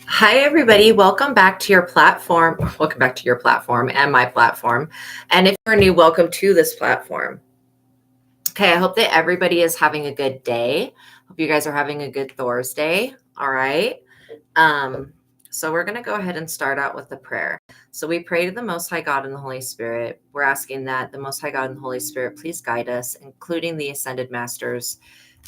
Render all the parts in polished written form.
Hi, everybody. Welcome back to your platform. Welcome back to your platform and my platform. And if you're new, welcome to this platform. Okay, I hope that everybody is having a good day. Hope you guys are having a good Thursday. All right. So we're going to go ahead and start out with the prayer. So we pray to the Most High God and the Holy Spirit. We're asking that the Most High God and the Holy Spirit please guide us, including the Ascended Masters,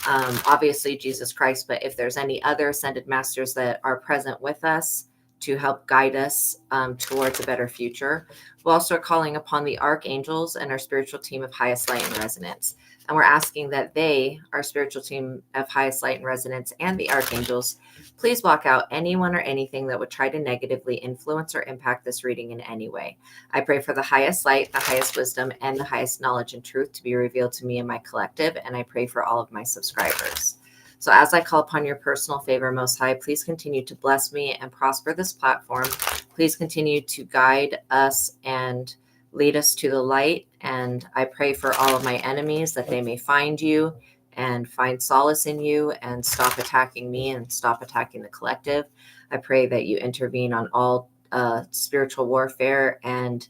obviously Jesus Christ, but if there's any other Ascended Masters that are present with us to help guide us towards a better future. We're also calling upon the archangels and our spiritual team of highest light and resonance. And we're asking that they, our spiritual team of highest light and resonance, and the archangels, please block out anyone or anything that would try to negatively influence or impact this reading in any way. I pray for the highest light, the highest wisdom, and the highest knowledge and truth to be revealed to me and my collective, and I pray for all of my subscribers. So as I call upon your personal favor, Most High, please continue to bless me and prosper this platform. Please continue to guide us and lead us to the light. And I pray for all of my enemies that they may find you and find solace in you and stop attacking me and stop attacking the collective. I pray that you intervene on all spiritual warfare and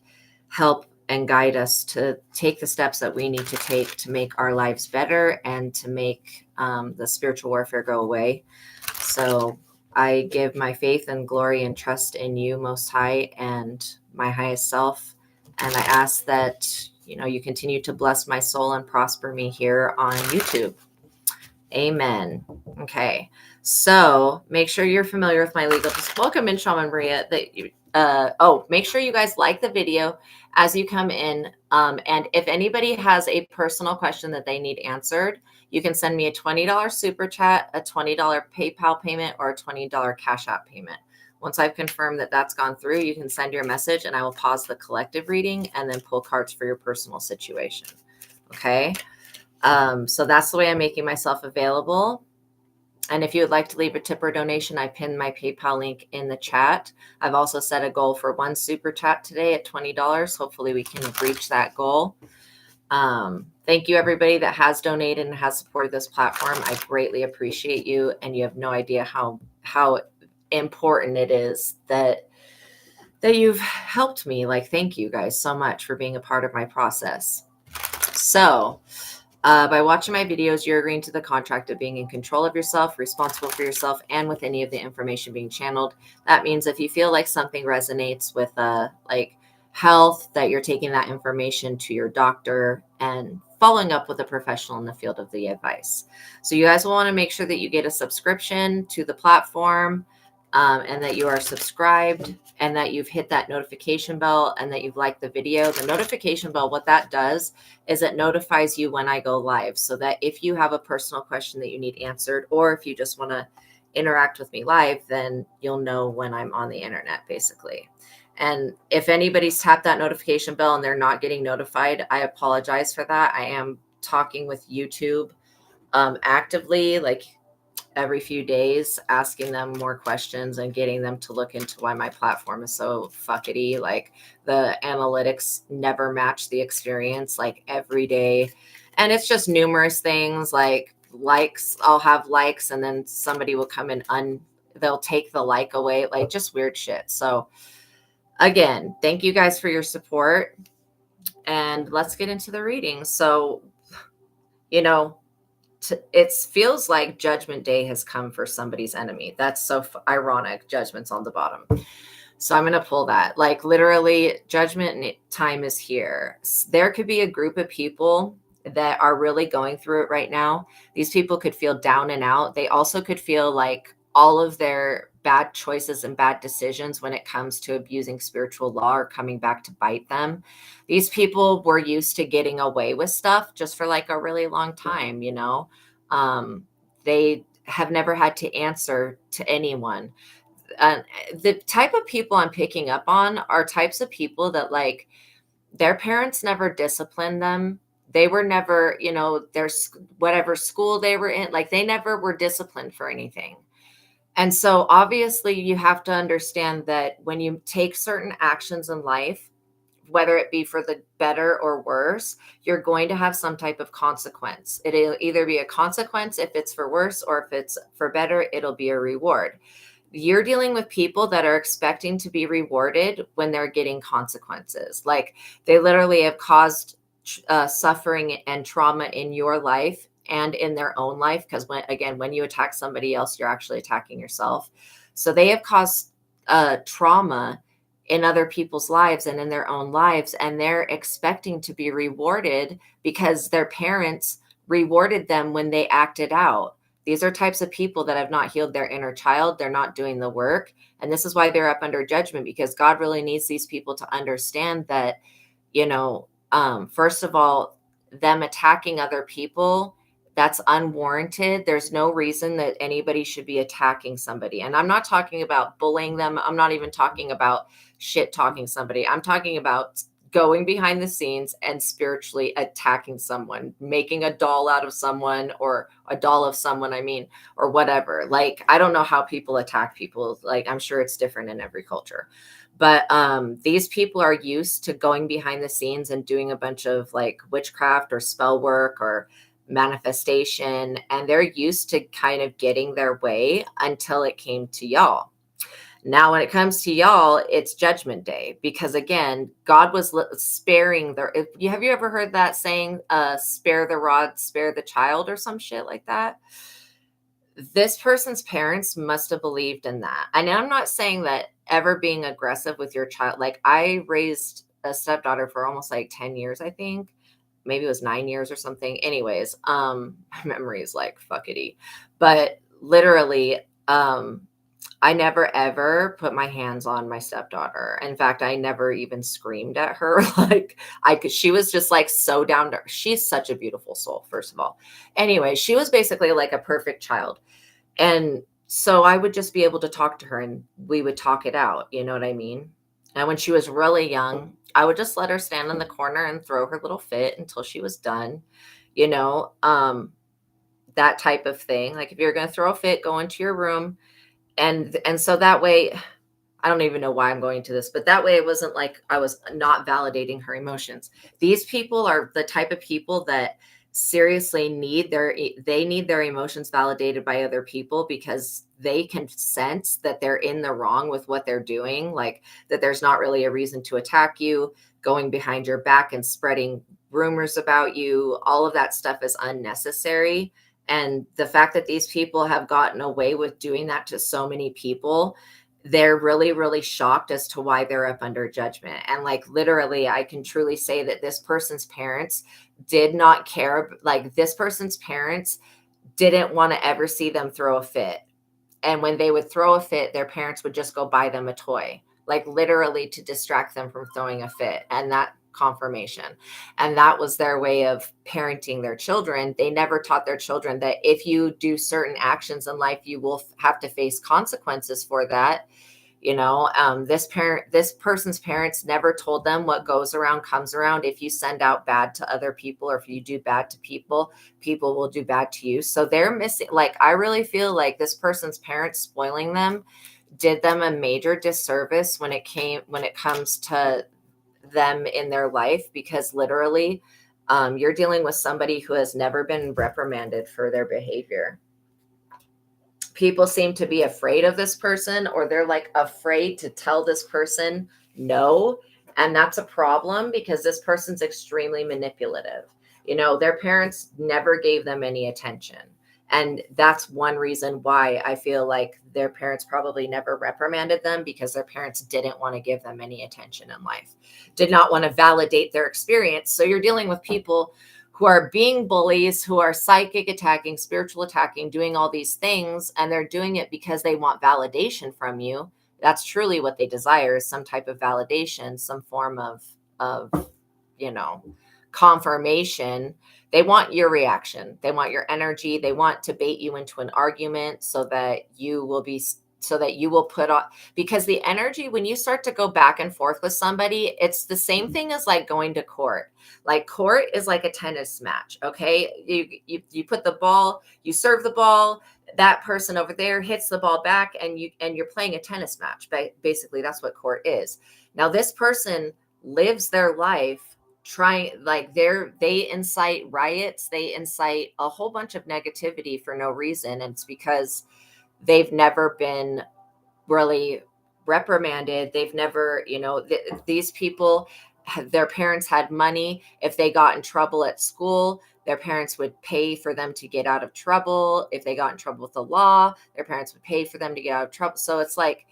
help and guide us to take the steps that we need to take to make our lives better and to make the spiritual warfare go away. So I give my faith and glory and trust in you, Most High, and my highest self. And I ask that, you continue to bless my soul and prosper me here on YouTube. Amen. Okay. So make sure you're familiar with my legal. Welcome in, Shaman Maria. Make sure you guys like the video as you come in. And if anybody has a personal question that they need answered, you can send me a $20 super chat, a $20 PayPal payment, or a $20 Cash App payment. Once I've confirmed that that's gone through, you can send your message and I will pause the collective reading and then pull cards for your personal situation. Okay. So that's the way I'm making myself available. And if you would like to leave a tip or donation, I pinned my PayPal link in the chat. I've also set a goal for one super chat today at $20. Hopefully we can reach that goal. Thank you, everybody that has donated and has supported this platform. I greatly appreciate you. And you have no idea how important it is that you've helped me. Like, thank you guys so much for being a part of my process. So by watching my videos, you're agreeing to the contract of being in control of yourself, responsible for yourself, and with any of the information being channeled. That means if you feel like something resonates with like health, that you're taking that information to your doctor and following up with a professional in the field of the advice. So you guys will want to make sure that you get a subscription to the platform, and that you are subscribed and that you've hit that notification bell and that you've liked the video. The notification bell, what that does is it notifies you when I go live, so that if you have a personal question that you need answered, or if you just want to interact with me live, then you'll know when I'm on the internet, basically. And if anybody's tapped that notification bell and they're not getting notified, I apologize for that. I am talking with YouTube actively, like every few days, asking them more questions and getting them to look into why my platform is so fuckety. Like, the analytics never match the experience, like every day. And it's just numerous things, like likes. I'll have likes and then somebody will come in they'll take the like away, like just weird shit. So again, thank you guys for your support, and let's get into the reading. So, it feels like Judgment Day has come for somebody's enemy. That's so ironic. Judgment's on the bottom. So I'm going to pull that. Like, literally, Judgment time is here. There could be a group of people that are really going through it right now. These people could feel down and out. They also could feel like all of their bad choices and bad decisions when it comes to abusing spiritual law are coming back to bite them. These people were used to getting away with stuff just for like a really long time, they have never had to answer to anyone. The type of people I'm picking up on are types of people that, like, their parents never disciplined them. They were never, whatever school they were in, like, they never were disciplined for anything. And so obviously you have to understand that when you take certain actions in life, whether it be for the better or worse, you're going to have some type of consequence. It'll either be a consequence if it's for worse, or if it's for better, it'll be a reward. You're dealing with people that are expecting to be rewarded when they're getting consequences. Like, they literally have caused suffering and trauma in your life and in their own life. Because when you attack somebody else, you're actually attacking yourself. So they have caused trauma in other people's lives and in their own lives, and they're expecting to be rewarded because their parents rewarded them when they acted out. These are types of people that have not healed their inner child. They're not doing the work. And this is why they're up under judgment, because God really needs these people to understand that, first of all, them attacking other people, that's unwarranted. There's no reason that anybody should be attacking somebody. And I'm not talking about bullying them. I'm not even talking about shit talking somebody. I'm talking about going behind the scenes and spiritually attacking someone, making a doll out of someone, or a doll of someone, or whatever. Like, I don't know how people attack people. Like, I'm sure it's different in every culture. But these people are used to going behind the scenes and doing a bunch of like witchcraft or spell work or manifestation. And they're used to kind of getting their way until it came to y'all. Now, when it comes to y'all, it's Judgment Day, because again, God was sparing have you ever heard that saying, spare the rod, spare the child, or some shit like that? This person's parents must have believed in that. And I'm not saying that ever being aggressive with your child, like, I raised a stepdaughter for almost like 10 years, I think. Maybe it was 9 years or something. Anyways, my memory is like fuckity. But literally, I never ever put my hands on my stepdaughter. In fact, I never even screamed at her. She was just like so down to, she's such a beautiful soul, first of all. Anyway, she was basically like a perfect child. And so I would just be able to talk to her and we would talk it out. You know what I mean? And when she was really young, I would just let her stand in the corner and throw her little fit until she was done, that type of thing. Like, if you're going to throw a fit, go into your room. And so that way, I don't even know why I'm going to this, but that way it wasn't like I was not validating her emotions. These people are the type of people that seriously need their emotions validated by other people, because they can sense that they're in the wrong with what they're doing, like that there's not really a reason to attack you, going behind your back and spreading rumors about you. All of that stuff is unnecessary. And the fact that these people have gotten away with doing that to so many people, they're really, really shocked as to why they're up under judgment. And like, literally, I can truly say that this person's parents did not care. Like, this person's parents didn't want to ever see them throw a fit. And when they would throw a fit, their parents would just go buy them a toy, like literally to distract them from throwing a fit. And that confirmation. And that was their way of parenting their children. They never taught their children that if you do certain actions in life, you will have to face consequences for that. This person's parents never told them what goes around comes around. If you send out bad to other people, or if you do bad to people, people will do bad to you. So they're missing, like, I really feel like this person's parents spoiling them did them a major disservice when it comes to them in their life, because literally, you're dealing with somebody who has never been reprimanded for their behavior. People seem to be afraid of this person, or they're like afraid to tell this person no. And that's a problem, because this person's extremely manipulative. Their parents never gave them any attention. And that's one reason why I feel like their parents probably never reprimanded them, because their parents didn't want to give them any attention in life, did not want to validate their experience. So you're dealing with people who are being bullies, who are psychic attacking, spiritual attacking, doing all these things. And they're doing it because they want validation from you. That's truly what they desire, is some type of validation, some form of confirmation. They want your reaction. They want your energy. They want to bait you into an argument so that you will put on, because the energy, when you start to go back and forth with somebody, it's the same thing as like going to court. Like, court is like a tennis match. Okay. You put the ball, you serve the ball, that person over there hits the ball back, and you're playing a tennis match. Basically, that's what court is. Now, this person lives their life trying, like they incite riots, they incite a whole bunch of negativity for no reason. And it's because they've never been really reprimanded. They've never, these people, their parents had money. If they got in trouble at school, their parents would pay for them to get out of trouble. If they got in trouble with the law, their parents would pay for them to get out of trouble. So it's like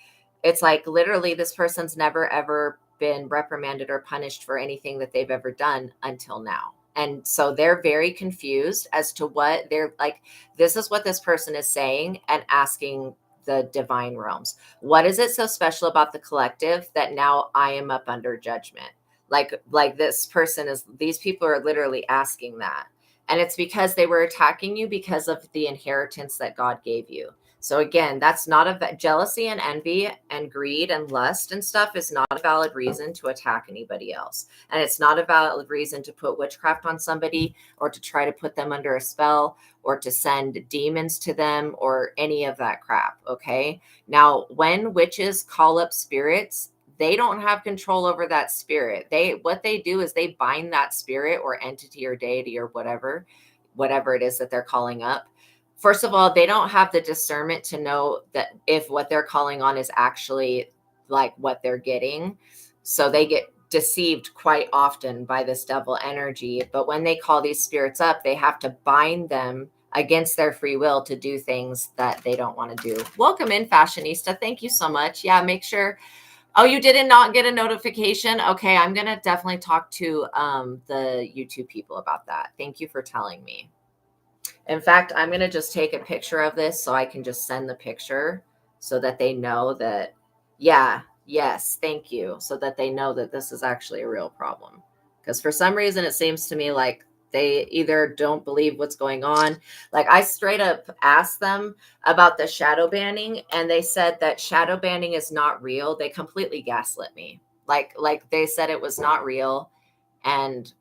literally this person's never ever been reprimanded or punished for anything that they've ever done until now. And so they're very confused as to what they're like. This is what this person is saying and asking the divine realms. What is it so special about the collective that now I am up under judgment? Like this person is, these people are literally asking that. And it's because they were attacking you because of the inheritance that God gave you. So again, that's not a jealousy and envy and greed and lust and stuff is not a valid reason to attack anybody else. And it's not a valid reason to put witchcraft on somebody or to try to put them under a spell or to send demons to them or any of that crap. Okay. Now, when witches call up spirits, they don't have control over that spirit. What they do is they bind that spirit or entity or deity or whatever it is that they're calling up. First of all, they don't have the discernment to know that if what they're calling on is actually like what they're getting. So they get deceived quite often by this devil energy. But when they call these spirits up, they have to bind them against their free will to do things that they don't want to do. Welcome in, Fashionista. Thank you so much. Yeah, make sure. Oh, you did not get a notification? Okay, I'm going to definitely talk to the YouTube people about that. Thank you for telling me. In fact, I'm going to just take a picture of this so I can just send the picture so that they know that, yeah, yes, thank you. So that they know that this is actually a real problem. Because for some reason, it seems to me like they either don't believe what's going on. Like I straight up asked them about the shadow banning and they said that shadow banning is not real. They completely gaslit me. Like they said it was not real. And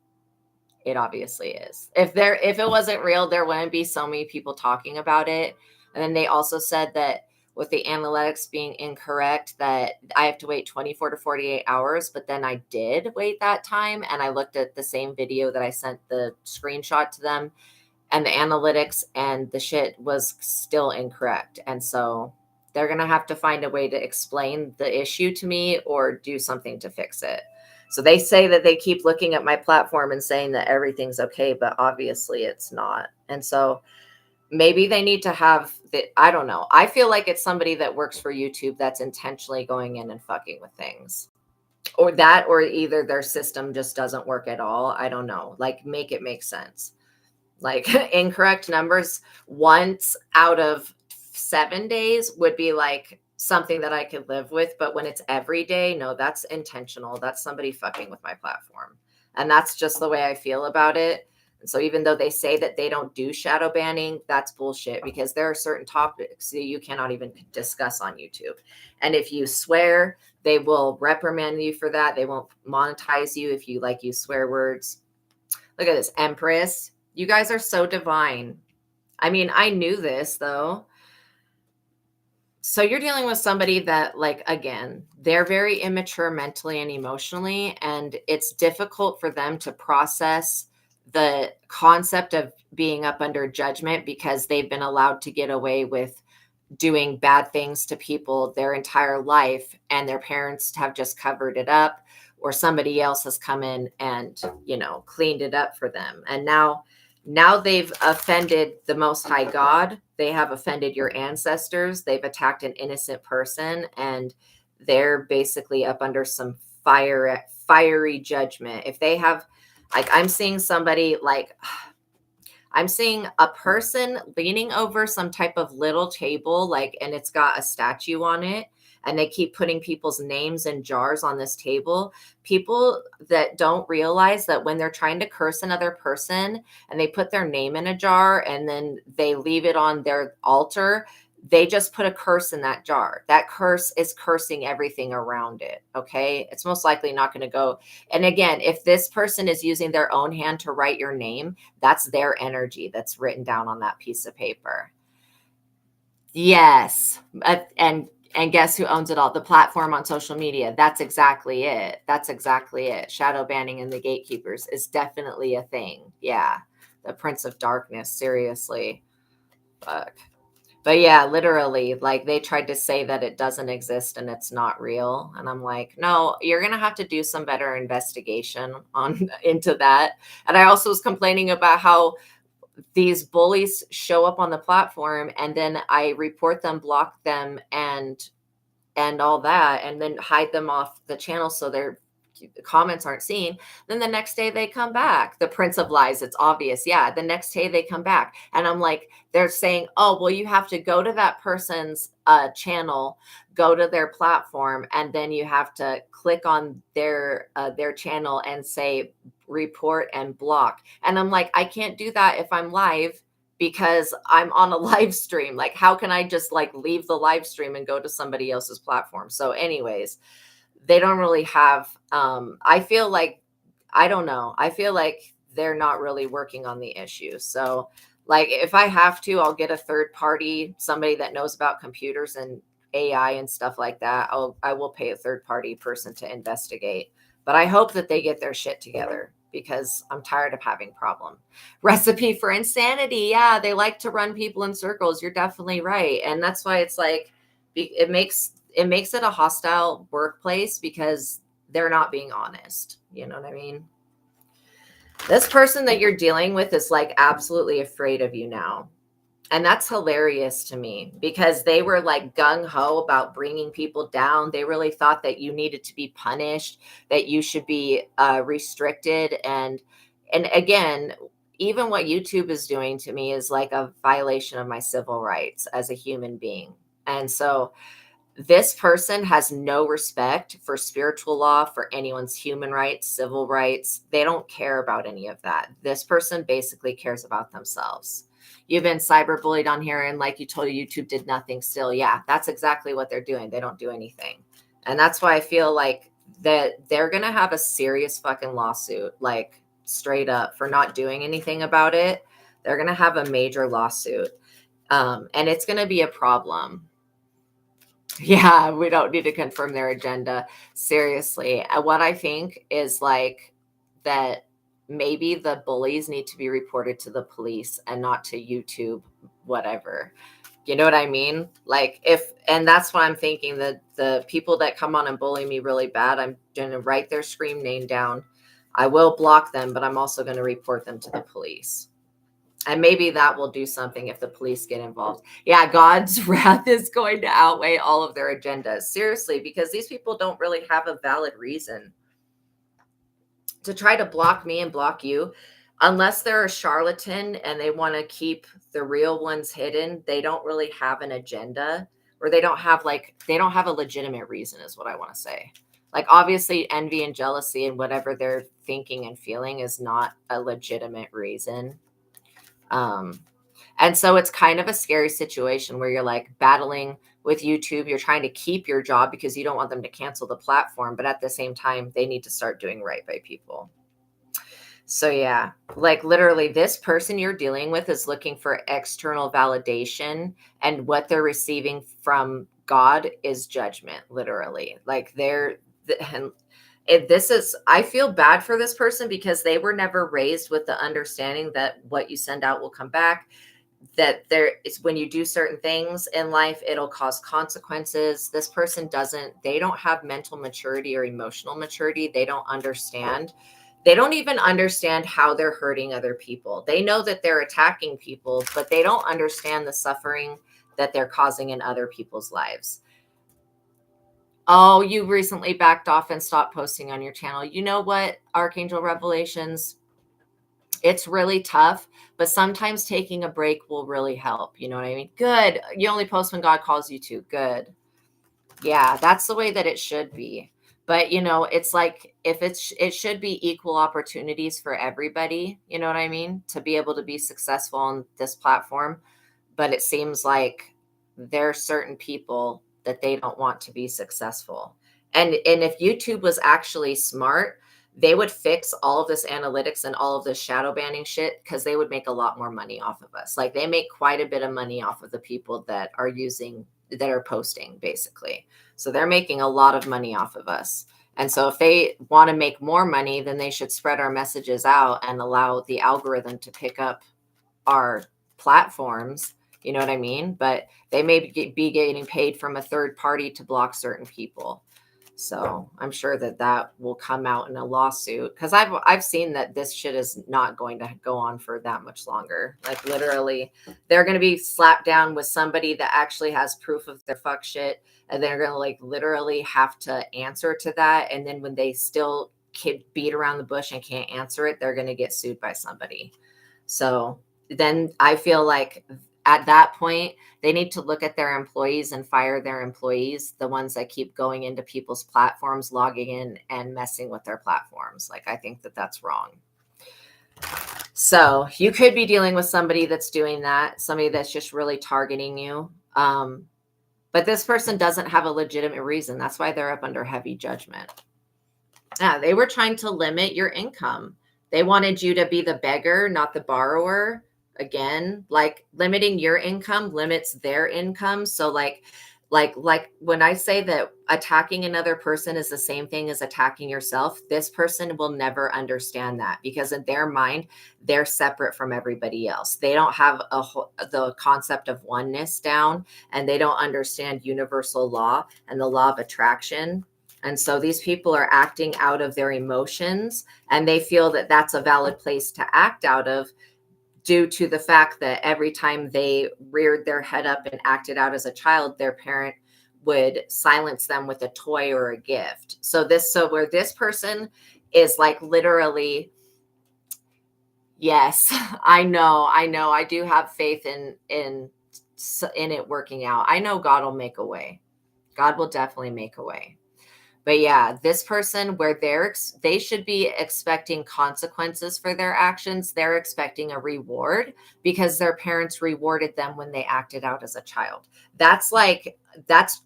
it obviously is. If it wasn't real, there wouldn't be so many people talking about it. And then they also said that with the analytics being incorrect, that I have to wait 24 to 48 hours. But then I did wait that time. And I looked at the same video that I sent the screenshot to them. And the analytics and the shit was still incorrect. And so they're going to have to find a way to explain the issue to me or do something to fix it. So they say that they keep looking at my platform and saying that everything's okay, but obviously it's not. And so maybe they need to have I don't know. I feel like it's somebody that works for YouTube that's intentionally going in and fucking with things. Or either their system just doesn't work at all. I don't know. Like make it make sense. Like incorrect numbers once out of 7 days would be like something that I could live with. But when it's every day, no, that's intentional. That's somebody fucking with my platform. And that's just the way I feel about it. And so even though they say that they don't do shadow banning, that's bullshit because there are certain topics that you cannot even discuss on YouTube. And if you swear, they will reprimand you for that. They won't monetize you if you use swear words. Look at this, Empress. You guys are so divine. I mean, I knew this though. So you're dealing with somebody that, again, they're very immature mentally and emotionally, and it's difficult for them to process the concept of being up under judgment because they've been allowed to get away with doing bad things to people their entire life, and their parents have just covered it up, or somebody else has come in and, cleaned it up for them. And now they've offended the Most High God. They have offended your ancestors. They've attacked an innocent person, and they're basically up under some fiery judgment. If they have, I'm seeing somebody I'm seeing a person leaning over some type of little table, and it's got a statue on it. And they keep putting people's names in jars on this table. People that don't realize that when they're trying to curse another person and they put their name in a jar and then they leave it on their altar, they just put a curse in that jar. That curse is cursing everything around it. Okay. It's most likely not going to go. And again, if this person is using their own hand to write your name, that's their energy that's written down on that piece of paper. Yes. And And guess who owns it all? The platform on social media. That's exactly it. That's exactly it. Shadow banning and the gatekeepers is definitely a thing. Yeah. The Prince of Darkness. Seriously. Fuck. But yeah, literally, like they tried to say that it doesn't exist and it's not real. And I'm like, no, you're going to have to do some better investigation on into that. And I also was complaining about how these bullies show up on the platform and then I report them, block them, and all that, and then hide them off the channel so their comments aren't seen. Then the next day they come back. The Prince of Lies, it's obvious. Yeah, the next day they come back. And I'm like, they're saying, oh, well, you have to go to that person's channel, go to their platform, and then you have to click on their channel and say report and block. And I'm like, I can't do that if I'm live because I'm on a live stream. Like, how can I just like leave the live stream and go to somebody else's platform? So anyways, they don't really have, I feel like, I don't know. I feel like they're not really working on the issue. So like, if I have to, I'll get a third party, somebody that knows about computers and AI and stuff like that. I will pay a third party person to investigate, but I hope that they get their shit together because I'm tired of having problem. Recipe for insanity. Yeah, they like to run people in circles. You're definitely right. And that's why it's like it makes it a hostile workplace because they're not being honest. You know what I mean? This person that you're dealing with is like absolutely afraid of you now. And that's hilarious to me because they were like gung ho about bringing people down. They really thought that you needed to be punished, that you should be restricted. And again, even what YouTube is doing to me is like a violation of my civil rights as a human being. And so this person has no respect for spiritual law, for anyone's human rights, civil rights. They don't care about any of that. This person basically cares about themselves. You've been cyberbullied on here, and like you told, YouTube did nothing still. Yeah, that's exactly what they're doing. They don't do anything. And that's why I feel like that they're going to have a serious fucking lawsuit, like straight up, for not doing anything about it. They're going to have a major lawsuit. And it's going to be a problem. Yeah, we don't need to confirm their agenda. Seriously. What I think is like that maybe the bullies need to be reported to the police and not to YouTube, whatever. You know what I mean? Like and that's what I'm thinking, that the people that come on and bully me really bad, I'm going to write their scream name down. I will block them, but I'm also going to report them to the police. And maybe that will do something if the police get involved. Yeah, God's wrath is going to outweigh all of their agendas. Seriously, because these people don't really have a valid reason to try to block me and block you. Unless they're a charlatan and they want to keep the real ones hidden, they don't really have an agenda, or they don't have a legitimate reason is what I want to say. Like, obviously envy and jealousy and whatever they're thinking and feeling is not a legitimate reason. And so it's kind of a scary situation where you're like battling with YouTube. You're trying to keep your job because you don't want them to cancel the platform, but at the same time, they need to start doing right by people. So yeah, like literally this person you're dealing with is looking for external validation, and what they're receiving from God is judgment, literally. Like I feel bad for this person because they were never raised with the understanding that what you send out will come back, that when you do certain things in life, it'll cause consequences. This person they don't have mental maturity or emotional maturity. They don't understand. They don't even understand how they're hurting other people. They know that they're attacking people, but they don't understand the suffering that they're causing in other people's lives. Oh, you recently backed off and stopped posting on your channel. You know what, Archangel Revelations? It's really tough, but sometimes taking a break will really help. You know what I mean? Good. You only post when God calls you to. Good. Yeah, that's the way that it should be. But, it's like it should be equal opportunities for everybody. You know what I mean? To be able to be successful on this platform. But it seems like there are certain people that they don't want to be successful. And if YouTube was actually smart, they would fix all of this analytics and all of this shadow banning shit, because they would make a lot more money off of us. Like, they make quite a bit of money off of the people that are using that are posting, basically. So they're making a lot of money off of us. And so if they want to make more money, then they should spread our messages out and allow the algorithm to pick up our platforms. You know what I mean? But they may be getting paid from a third party to block certain people. So I'm sure that will come out in a lawsuit, because I've seen that this shit is not going to go on for that much longer. Like, literally, they're going to be slapped down with somebody that actually has proof of their fuck shit, and they're going to like literally have to answer to that. And then when they still beat around the bush and can't answer it, they're going to get sued by somebody. So then I feel like at that point, they need to look at their employees and fire their employees, the ones that keep going into people's platforms, logging in and messing with their platforms. Like, I think that that's wrong. So you could be dealing with somebody that's doing that, somebody that's just really targeting you. But this person doesn't have a legitimate reason. That's why they're up under heavy judgment. Yeah, they were trying to limit your income. They wanted you to be the beggar, not the borrower. Again, like, limiting your income limits their income. So like when I say that attacking another person is the same thing as attacking yourself, this person will never understand that, because in their mind, they're separate from everybody else. They don't have the concept of oneness down, and they don't understand universal law and the law of attraction. And so these people are acting out of their emotions, and they feel that that's a valid place to act out of, due to the fact that every time they reared their head up and acted out as a child, their parent would silence them with a toy or a gift. So where this person is like, literally, yes, I know, I do have faith in it working out. I know God will make a way. God will definitely make a way. But yeah, this person, where they should be expecting consequences for their actions, they're expecting a reward because their parents rewarded them when they acted out as a child. That's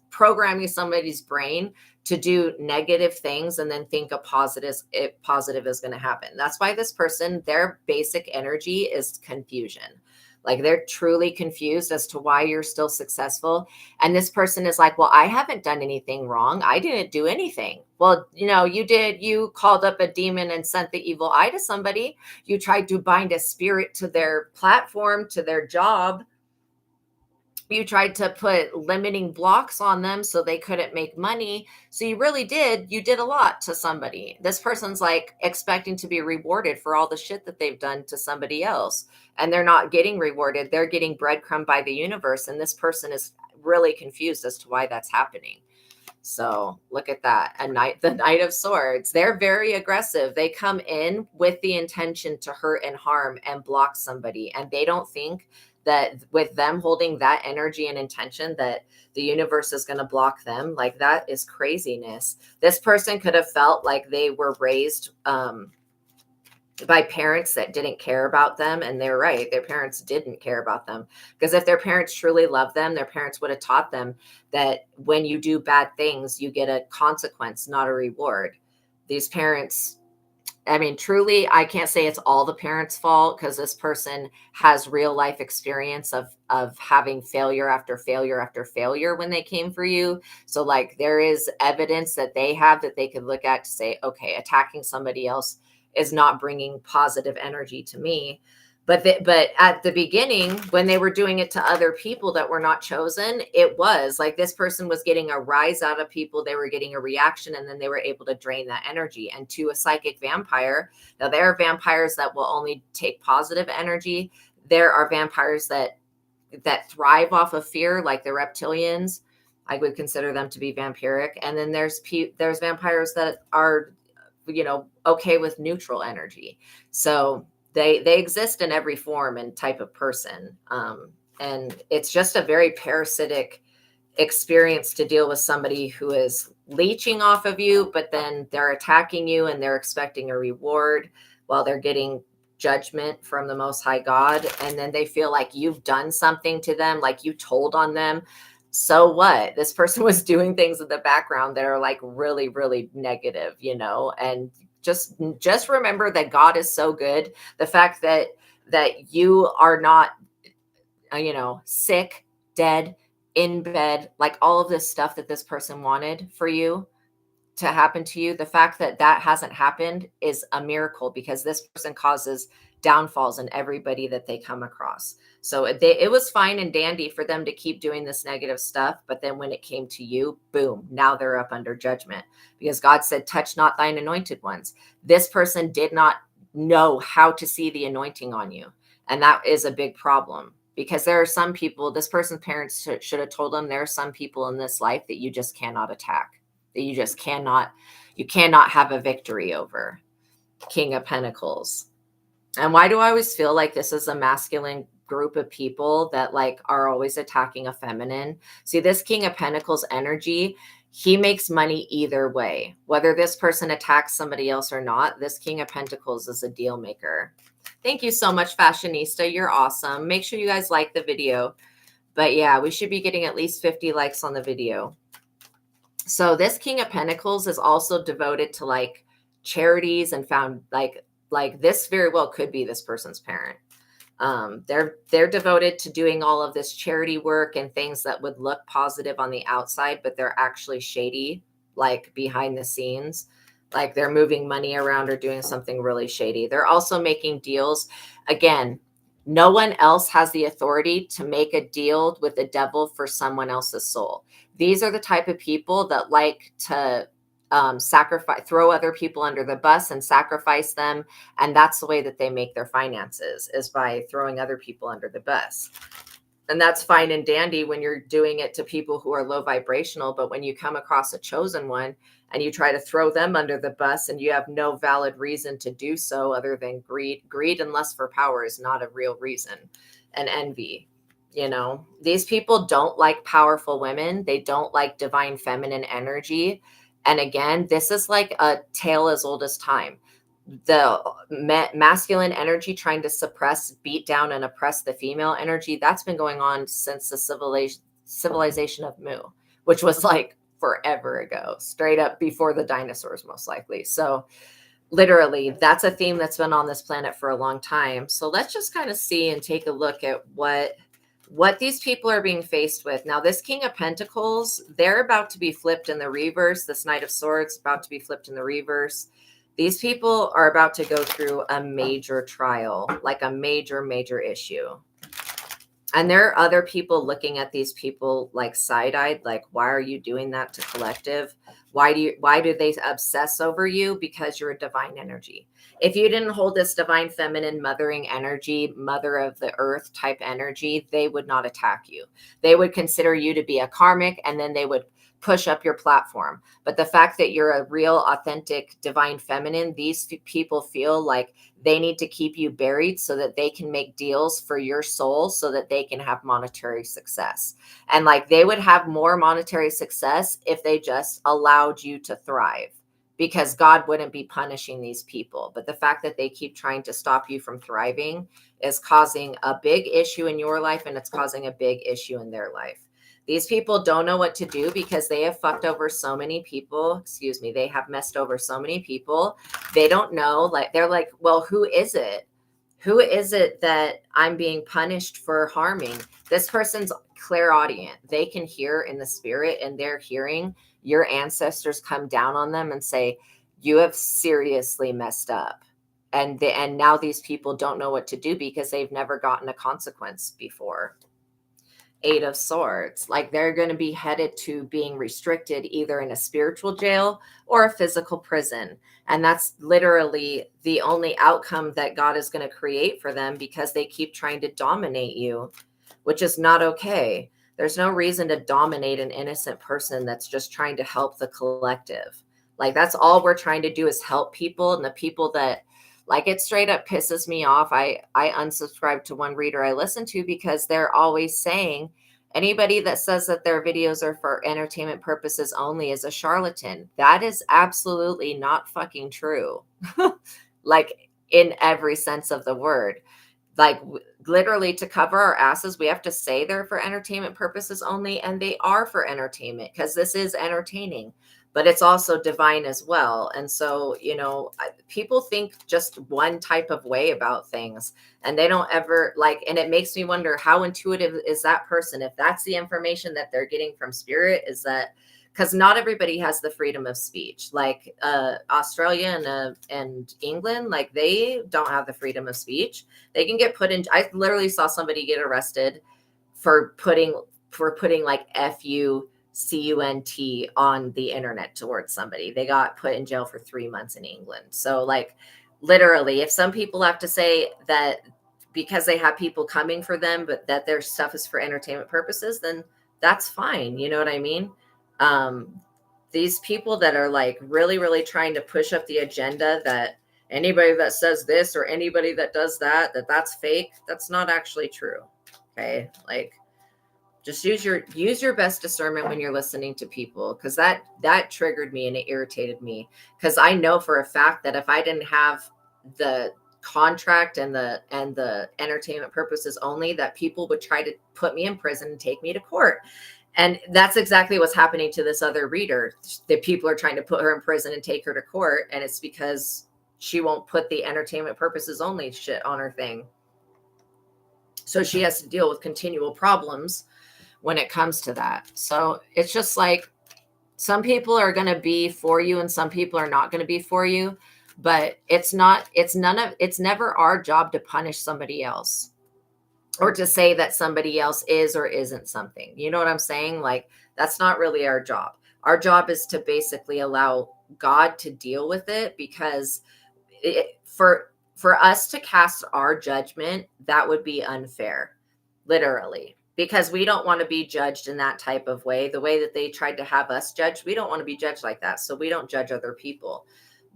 programming somebody's brain to do negative things and then think positive is going to happen. That's why this person, their basic energy is confusion. Like, they're truly confused as to why you're still successful. And this person is like, well, I haven't done anything wrong. I didn't do anything. Well, you did. You called up a demon and sent the evil eye to somebody. You tried to bind a spirit to their platform, to their job. You tried to put limiting blocks on them so they couldn't make money. So you did a lot to somebody. This person's like expecting to be rewarded for all the shit that they've done to somebody else. And they're not getting rewarded. They're getting breadcrumbed by the universe. And this person is really confused as to why that's happening. So look at that. The Knight of Swords. They're very aggressive. They come in with the intention to hurt and harm and block somebody. And they don't think that with them holding that energy and intention, that the universe is going to block them. Like, that is craziness. This person could have felt like they were raised by parents that didn't care about them. And they're right. Their parents didn't care about them, because if their parents truly loved them, their parents would have taught them that when you do bad things, you get a consequence, not a reward. These parents, I mean, truly, I can't say it's all the parents' fault, because this person has real life experience of having failure after failure after failure when they came for you. So like, there is evidence that they have that they could look at to say, okay, attacking somebody else is not bringing positive energy to me. But at the beginning, when they were doing it to other people that were not chosen, it was like this person was getting a rise out of people. They were getting a reaction, and then they were able to drain that energy. And to a psychic vampire, now there are vampires that will only take positive energy. There are vampires that thrive off of fear, like the reptilians. I would consider them to be vampiric. And then there's vampires that are, okay with neutral energy. So they exist in every form and type of person. And it's just a very parasitic experience to deal with somebody who is leeching off of you, but then they're attacking you and they're expecting a reward while they're getting judgment from the Most High God. And then they feel like you've done something to them, like you told on them. So what? This person was doing things in the background that are like really, really negative, and just remember that God is so good. The fact that you are not, sick, dead, in bed, like all of this stuff that this person wanted for you to happen to you, the fact that that hasn't happened is a miracle, because this person causes downfalls in everybody that they come across. So it was fine and dandy for them to keep doing this negative stuff. But then when it came to you, boom, now they're up under judgment, because God said, touch not thine anointed ones. This person did not know how to see the anointing on you. And that is a big problem, because there are some people, this person's parents should have told them, there are some people in this life that you just cannot attack, that you just cannot have a victory over. King of Pentacles. And why do I always feel like this is a masculine group of people that like are always attacking a feminine? See, this King of Pentacles energy, he makes money either way. Whether this person attacks somebody else or not, this King of Pentacles is a deal maker. Thank you so much, Fashionista. You're awesome. Make sure you guys like the video. But yeah, we should be getting at least 50 likes on the video. So this King of Pentacles is also devoted to like charities and found like this very well could be this person's parent. They're devoted to doing all of this charity work and things that would look positive on the outside, but they're actually shady, like behind the scenes. Like they're moving money around or doing something really shady. They're also making deals. Again, no one else has the authority to make a deal with the devil for someone else's soul. These are the type of people that like to sacrifice, throw other people under the bus and sacrifice them. And that's the way that they make their finances, is by throwing other people under the bus. And that's fine and dandy when you're doing it to people who are low vibrational. But when you come across a chosen one and you try to throw them under the bus and you have no valid reason to do so other than greed and lust for power is not a real reason. And envy. You know, these people don't like powerful women. They don't like divine feminine energy. And again, this is like a tale as old as time. The masculine energy trying to suppress, beat down, and oppress the female energy, that's been going on since the civilization of Mu, which was like forever ago, straight up before the dinosaurs, most likely. So literally, that's a theme that's been on this planet for a long time. So let's just kind of see and take a look at what these people are being faced with. Now, this King of Pentacles, they're about to be flipped in the reverse. This Knight of Swords about to be flipped in the reverse. These people are about to go through a major trial, like a major, major issue. And there are other people looking at these people like side-eyed, like, why are you doing that to collective? Why do they obsess over you? Because you're a divine energy. If you didn't hold this divine feminine mothering energy, mother of the earth type energy, they would not attack you. They would consider you to be a karmic, and then they would push up your platform. But the fact that you're a real, authentic, divine feminine, these people feel like they need to keep you buried so that they can make deals for your soul, so that they can have monetary success. And like they would have more monetary success if they just allowed you to thrive, because God wouldn't be punishing these people. But the fact that they keep trying to stop you from thriving is causing a big issue in your life, and it's causing a big issue in their life. These people don't know what to do because they have fucked over so many people. Excuse me. They have messed over so many people. They don't know. Like, they're like, well, who is it? Who is it that I'm being punished for harming? This person's clairaudient. They can hear in the spirit, and they're hearing your ancestors come down on them and say, you have seriously messed up. And now these people don't know what to do because they've never gotten a consequence before. 8 of Swords, like they're going to be headed to being restricted either in a spiritual jail or a physical prison. And that's literally the only outcome that God is going to create for them, because they keep trying to dominate you, which is not okay. There's no reason to dominate an innocent person that's just trying to help the collective. Like, that's all we're trying to do is help people. And the people that, like, it straight up pisses me off. I unsubscribed to one reader I listen to because they're always saying anybody that says that their videos are for entertainment purposes only is a charlatan. That is absolutely not fucking true. Like, in every sense of the word. Like, literally, to cover our asses, we have to say they're for entertainment purposes only, and they are for entertainment because this is entertaining. but it's also divine as well. And so, people think just one type of way about things, and they don't ever like, and it makes me wonder, how intuitive is that person? If that's the information that they're getting from spirit, is that because not everybody has the freedom of speech, like Australia and England, like they don't have the freedom of speech. They can get put in. I literally saw somebody get arrested for putting like FUCUNT on the internet towards somebody. They got put in jail for 3 months in England. So like literally, if some people have to say that because they have people coming for them, but that their stuff is for entertainment purposes, then that's fine. You know what I mean? These people that are like really, really trying to push up the agenda that anybody that says this or anybody that does that's fake, that's not actually true. Okay. Like, just use your best discernment when you're listening to people, because that triggered me and it irritated me, because I know for a fact that if I didn't have the contract and the entertainment purposes only, that people would try to put me in prison and take me to court. And that's exactly what's happening to this other reader. The people are trying to put her in prison and take her to court, and it's because she won't put the entertainment purposes only shit on her thing. So she has to deal with continual problems when it comes to that. So it's just like, some people are going to be for you and some people are not going to be for you, but it's never our job to punish somebody else or to say that somebody else is or isn't something. You know what I'm saying? Like, that's not really our job. Our job is to basically allow God to deal with it, because for us to cast our judgment, that would be unfair, literally, because we don't want to be judged in that type of way. The way that they tried to have us judged, we don't want to be judged like that. So we don't judge other people.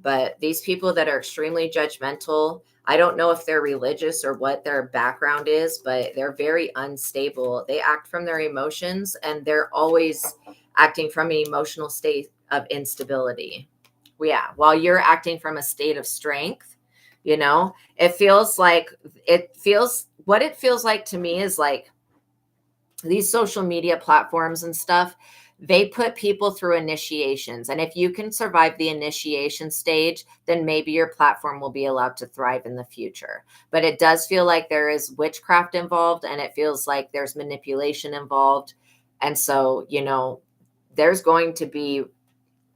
But these people that are extremely judgmental, I don't know if they're religious or what their background is, but they're very unstable. They act from their emotions, and they're always acting from an emotional state of instability. Yeah, while you're acting from a state of strength, it feels like what it feels like to me is like these social media platforms and stuff, they put people through initiations. And if you can survive the initiation stage, then maybe your platform will be allowed to thrive in the future. But it does feel like there is witchcraft involved, and it feels like there's manipulation involved. And so, there's going to be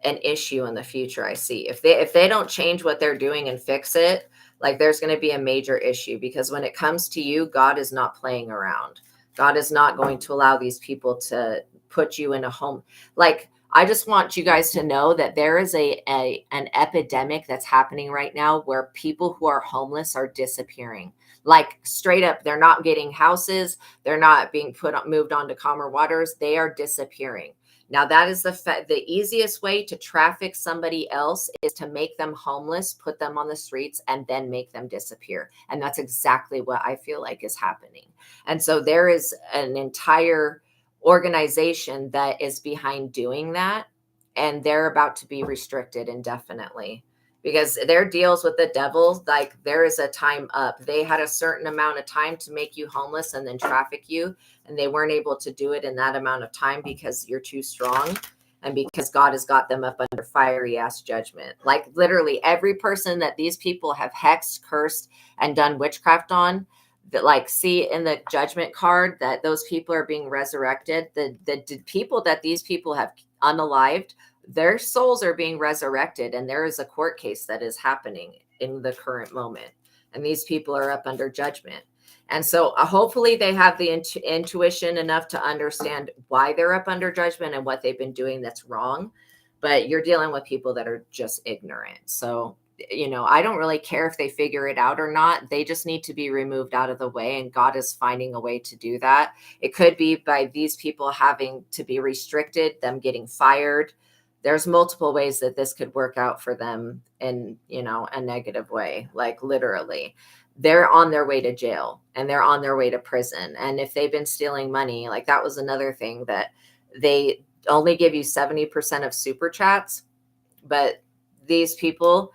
an issue in the future. I see if they don't change what they're doing and fix it, like there's going to be a major issue, because when it comes to you, God is not playing around. God is not going to allow these people to put you in a home. Like, I just want you guys to know that there is an epidemic that's happening right now where people who are homeless are disappearing. Like, straight up, they're not getting houses. They're not being moved on to calmer waters. They are disappearing. Now, that is the easiest way to traffic somebody else, is to make them homeless, put them on the streets, and then make them disappear. And that's exactly what I feel like is happening. And so there is an entire organization that is behind doing that, and they're about to be restricted indefinitely, because their deals with the devil, like, there is a time up. They had a certain amount of time to make you homeless and then traffic you, and they weren't able to do it in that amount of time because you're too strong, and because God has got them up under fiery ass judgment. Like, literally every person that these people have hexed, cursed, and done witchcraft on, that, like, see in the judgment card that those people are being resurrected. The people that these people have unalived, their souls are being resurrected, and there is a court case that is happening in the current moment, and these people are up under judgment. And so hopefully they have the intuition enough to understand why they're up under judgment and what they've been doing that's wrong. But you're dealing with people that are just ignorant. So, I don't really care if they figure it out or not. They just need to be removed out of the way, and God is finding a way to do that. It could be by these people having to be restricted, them getting fired. There's multiple ways that this could work out for them in, a negative way. Like, literally, they're on their way to jail, and they're on their way to prison. And if they've been stealing money, like, that was another thing, that they only give you 70% of super chats, but these people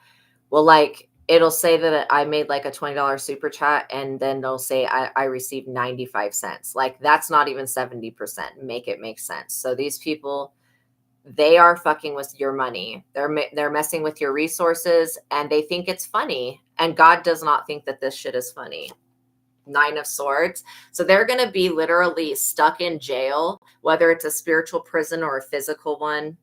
will, like, it'll say that I made like a $20 super chat, and then they'll say I received 95 cents. Like, that's not even 70%. Make it make sense. So these people, They are fucking with your money. They're messing with your resources, and they think it's funny. And God does not think that this shit is funny. 9 of Swords. So they're going to be literally stuck in jail, whether it's a spiritual prison or a physical one.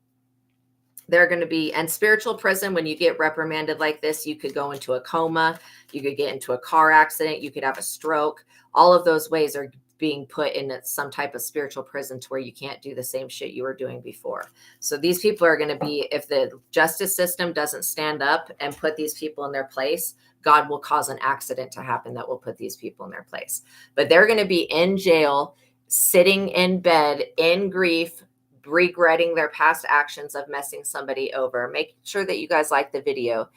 They're going to be, and spiritual prison, when you get reprimanded like this, you could go into a coma, you could get into a car accident, you could have a stroke. All of those ways are being put in some type of spiritual prison to where you can't do the same shit you were doing before. So these people are going to be, if the justice system doesn't stand up and put these people in their place, God will cause an accident to happen that will put these people in their place. But they're going to be in jail, sitting in bed, in grief, regretting their past actions of messing somebody over. Make sure that you guys like the video.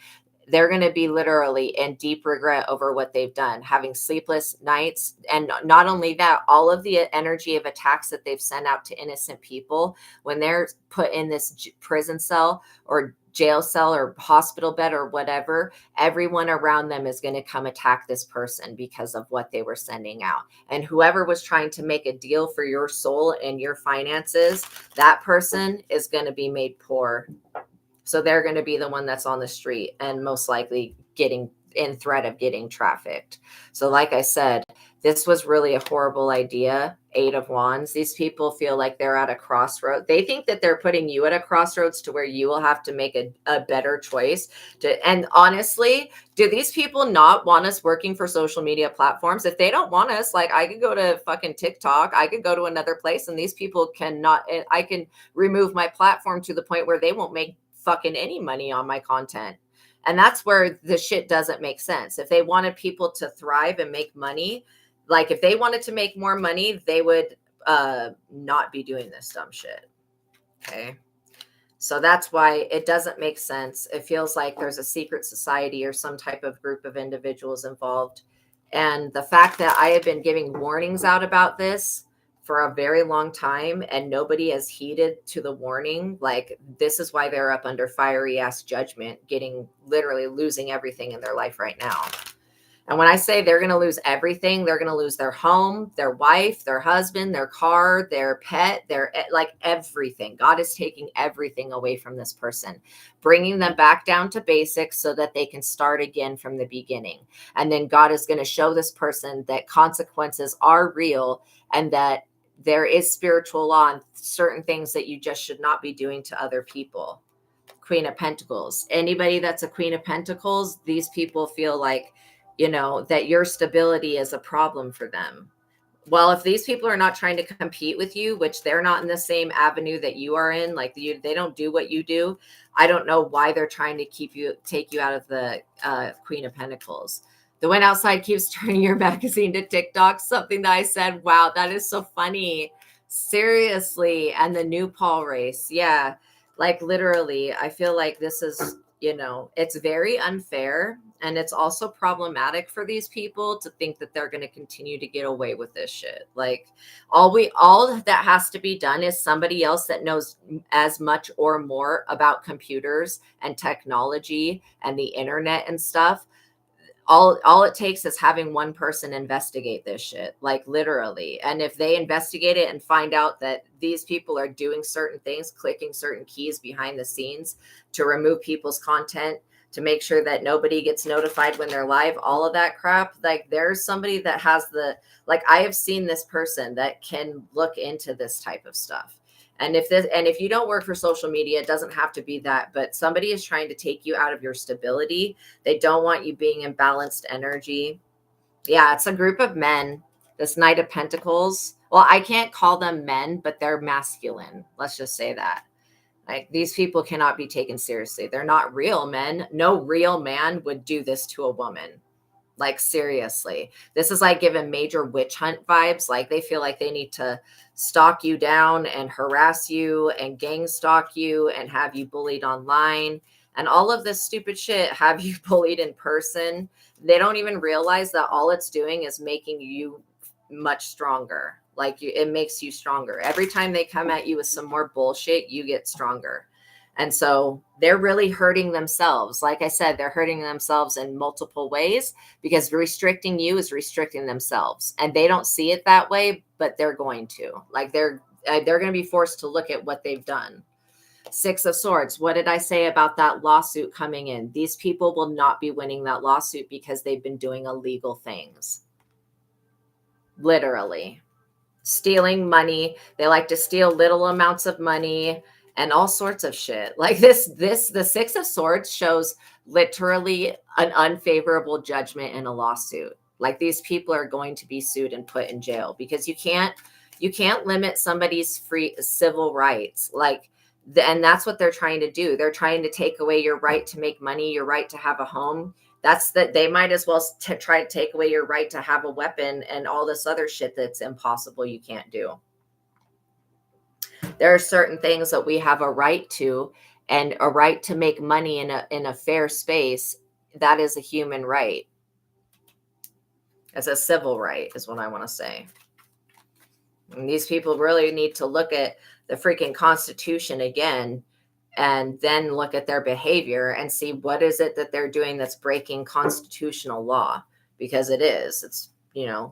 They're going to be literally in deep regret over what they've done, having sleepless nights. And not only that, all of the energy of attacks that they've sent out to innocent people, when they're put in this prison cell or jail cell or hospital bed or whatever, everyone around them is going to come attack this person because of what they were sending out. And whoever was trying to make a deal for your soul and your finances, that person is going to be made poor. So they're going to be the one that's on the street and most likely getting in threat of getting trafficked. So like I said, this was really a horrible idea. 8 of Wands. These people feel like they're at a crossroad. They think that they're putting you at a crossroads to where you will have to make a better choice. And honestly, do these people not want us working for social media platforms? If they don't want us, like I could go to fucking TikTok, I could go to another place, and these people cannot, I can remove my platform to the point where they won't make fucking any money on my content. And that's where the shit doesn't make sense. If they wanted people to thrive and make money, like if they wanted to make more money, they would not be doing this dumb shit. Okay. So that's why it doesn't make sense. It feels like there's a secret society or some type of group of individuals involved. And the fact that I have been giving warnings out about this for a very long time and nobody has heeded to the warning, like this is why they're up under fiery ass judgment, literally losing everything in their life right now. And when I say they're going to lose everything, they're going to lose their home, their wife, their husband, their car, their pet, like everything. God is taking everything away from this person, bringing them back down to basics so that they can start again from the beginning. And then God is going to show this person that consequences are real and that there is spiritual law and certain things that you just should not be doing to other people. Queen of Pentacles. Anybody that's a Queen of Pentacles, these people feel like, that your stability is a problem for them. Well, if these people are not trying to compete with you, which they're not in the same avenue that you are in, like they don't do what you do, I don't know why they're trying to take you out of the Queen of Pentacles. The one outside keeps turning your magazine to TikTok, something that I said, wow, that is so funny. Seriously. And the new Paul race. Yeah. Like literally, I feel like this is, it's very unfair. And it's also problematic for these people to think that they're going to continue to get away with this shit. Like all that has to be done is somebody else that knows as much or more about computers and technology and the internet and stuff. All it takes is having one person investigate this shit, like literally. And if they investigate it and find out that these people are doing certain things, clicking certain keys behind the scenes to remove people's content, to make sure that nobody gets notified when they're live, all of that crap, like there's somebody that has I have seen this person that can look into this type of stuff. And if you don't work for social media, it doesn't have to be that, but somebody is trying to take you out of your stability. They don't want you being in balanced energy. Yeah, it's a group of men. This Knight of Pentacles. Well, I can't call them men, but they're masculine. Let's just say that. Like these people cannot be taken seriously. They're not real men. No real man would do this to a woman. Like seriously, this is like giving major witch hunt vibes. Like they feel like they need to stalk you down and harass you and gang stalk you and have you bullied online and all of this stupid shit, have you bullied in person. They don't even realize that all it's doing is making you much stronger. Like it makes you stronger. Every time they come at you with some more bullshit, you get stronger. And so they're really hurting themselves. Like I said, they're hurting themselves in multiple ways because restricting you is restricting themselves. And they don't see it that way, but they're going to. Like they're going to be forced to look at what they've done. Six of Swords. What did I say about that lawsuit coming in? These people will not be winning that lawsuit because they've been doing illegal things. Literally. Stealing money. They like to steal little amounts of money and all sorts of shit. Like the Six of Swords shows literally an unfavorable judgment in a lawsuit. Like these people are going to be sued and put in jail because you can't limit somebody's free civil rights. And that's what they're trying to do. They're trying to take away your right to make money, your right to have a home. They might as well try to take away your right to have a weapon and all this other shit that's impossible you can't do. There are certain things that we have a right to, and a right to make money in a fair space. That is a human right. It's a civil right is what I want to say. And these people really need to look at the freaking Constitution again, and then look at their behavior and see what is it that they're doing that's breaking constitutional law, because it is. It's,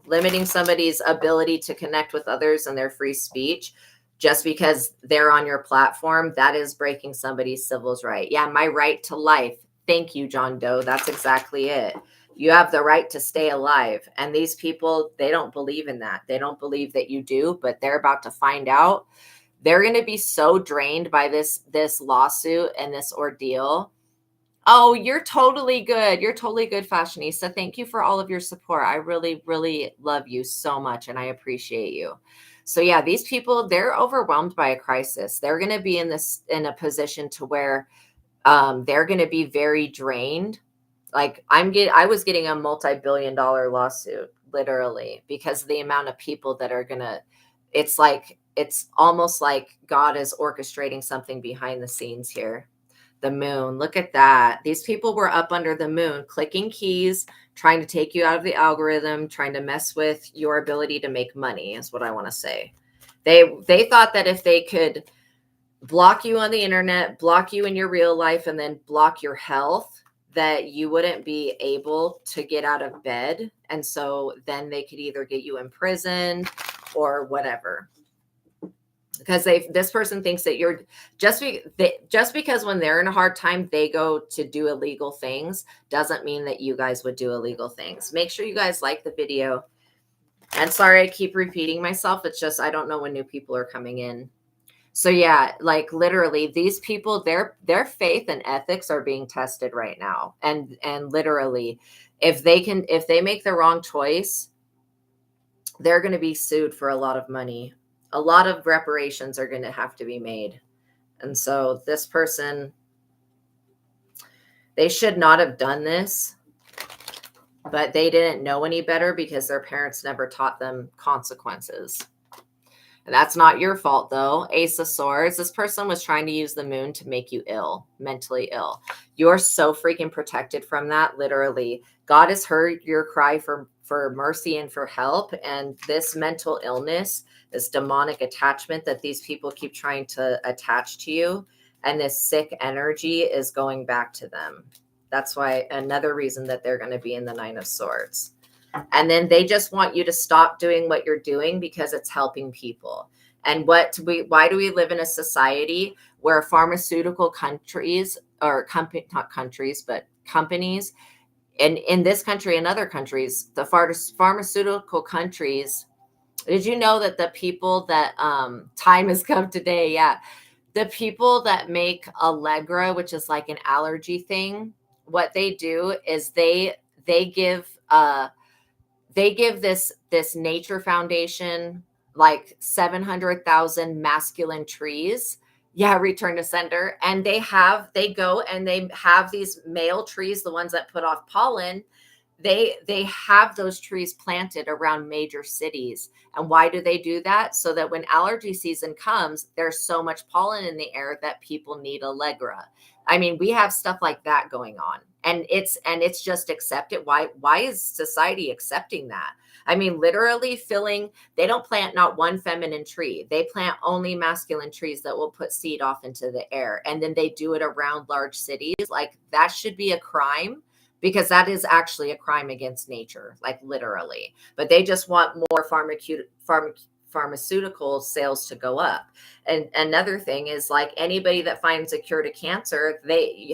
limiting somebody's ability to connect with others and their free speech just because they're on your platform. That is breaking somebody's civil right. Yeah, my right to life. Thank you, John Doe. That's exactly it. You have the right to stay alive. And these people, they don't believe in that. They don't believe that you do, but they're about to find out. They're going to be so drained by this lawsuit and this ordeal. Oh, you're totally good. You're totally good, Fashionista. Thank you for all of your support. I really, really love you so much, and I appreciate you. So yeah, these people, they're overwhelmed by a crisis. They're going to be in a position to where they're going to be very drained. Like I was getting a multi-billion-dollar lawsuit, literally, because of the amount of people that are going to, it's almost like God is orchestrating something behind the scenes here. The moon, look at that. These people were up under the moon, clicking keys, trying to take you out of the algorithm, trying to mess with your ability to make money, is what I want to say. They thought that if they could block you on the internet, block you in your real life, and then block your health, that you wouldn't be able to get out of bed. And so then they could either get you imprisoned or whatever. Because this person thinks that you're just because when they're in a hard time, they go to do illegal things, doesn't mean that you guys would do illegal things. Make sure you guys like the video. And sorry, I keep repeating myself. It's just, I don't know when new people are coming in. So yeah, like literally these people, their faith and ethics are being tested right now. And literally, if they make the wrong choice, they're going to be sued for a lot of money. A lot of reparations are going to have to be made. And so this person, they should not have done this, but they didn't know any better because their parents never taught them consequences. And that's not your fault, though. Ace of Swords. This person was trying to use the moon to make you ill, mentally ill. You're so freaking protected from that, literally. God has heard your cry for mercy and for help. And this mental illness, this demonic attachment that these people keep trying to attach to you, and this sick energy is going back to them. That's why another reason that they're going to be in the Nine of Swords. And then they just want you to stop doing what you're doing because it's helping people. And why do we live in a society where pharmaceutical companies, and in this country and other countries, the pharmaceutical countries, did you know that the people that time has come today? Yeah. The people that make Allegra, which is like an allergy thing, what they do is they give this nature foundation like 700,000 masculine trees. Yeah, return to sender. And they have these male trees, the ones that put off pollen. They have those trees planted around major cities. And why do they do that? So that when allergy season comes, there's so much pollen in the air that people need Allegra. I mean, we have stuff like that going on. And it's just accepted. Why is society accepting that? I mean, literally they don't plant not one feminine tree. They plant only masculine trees that will put seed off into the air. And then they do it around large cities. Like that should be a crime, because that is actually a crime against nature, like literally. But they just want more pharmaceutical sales to go up. And another thing is, like, anybody that finds a cure to cancer,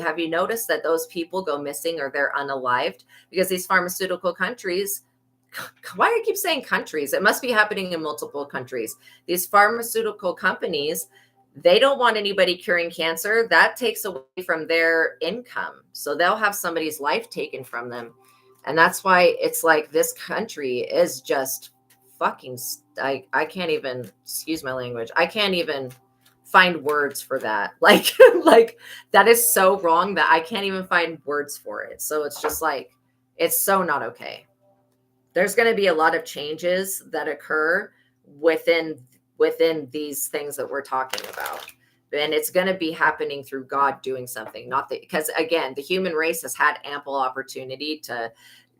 have you noticed that those people go missing or they're unalived? Because these pharmaceutical countries, why do I keep saying countries? It must be happening in multiple countries. These pharmaceutical companies, they don't want anybody curing cancer. That takes away from their income. So they'll have somebody's life taken from them. And that's why it's like this country is just fucking, I can't even, excuse my language, I can't even find words for that. Like, like that is so wrong that I can't even find words for it. So it's just like, it's so not okay. There's going to be a lot of changes that occur within these things that we're talking about. And it's going to be happening through God doing something, not that, because again, the human race has had ample opportunity to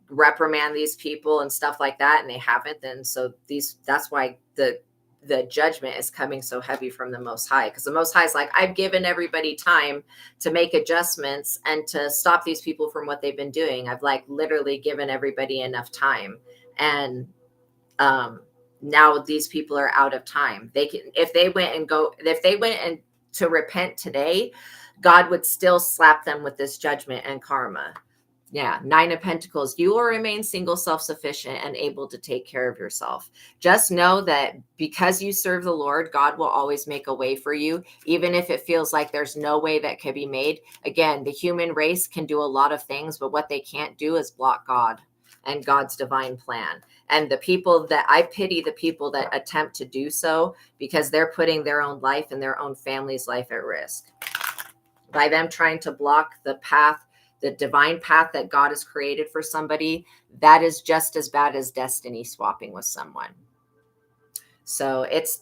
reprimand these people and stuff like that, and they haven't. And so that's why the judgment is coming so heavy from the Most High, because the Most High is like, I've given everybody time to make adjustments and to stop these people from what they've been doing. I've like literally given everybody enough time. And now these people are out of time. They can, if they went and to repent today, God would still slap them with this judgment and karma. Yeah. 9 of Pentacles. You will remain single, self-sufficient, and able to take care of yourself. Just know that because you serve the Lord, God will always make a way for you, even if it feels like there's no way that could be made. Again, the human race can do a lot of things, but what they can't do is block God and God's divine plan. And the people that I pity, the people that attempt to do so, because they're putting their own life and their own family's life at risk by them trying to block the path, the divine path that God has created for somebody. That is just as bad as destiny swapping with someone. So it's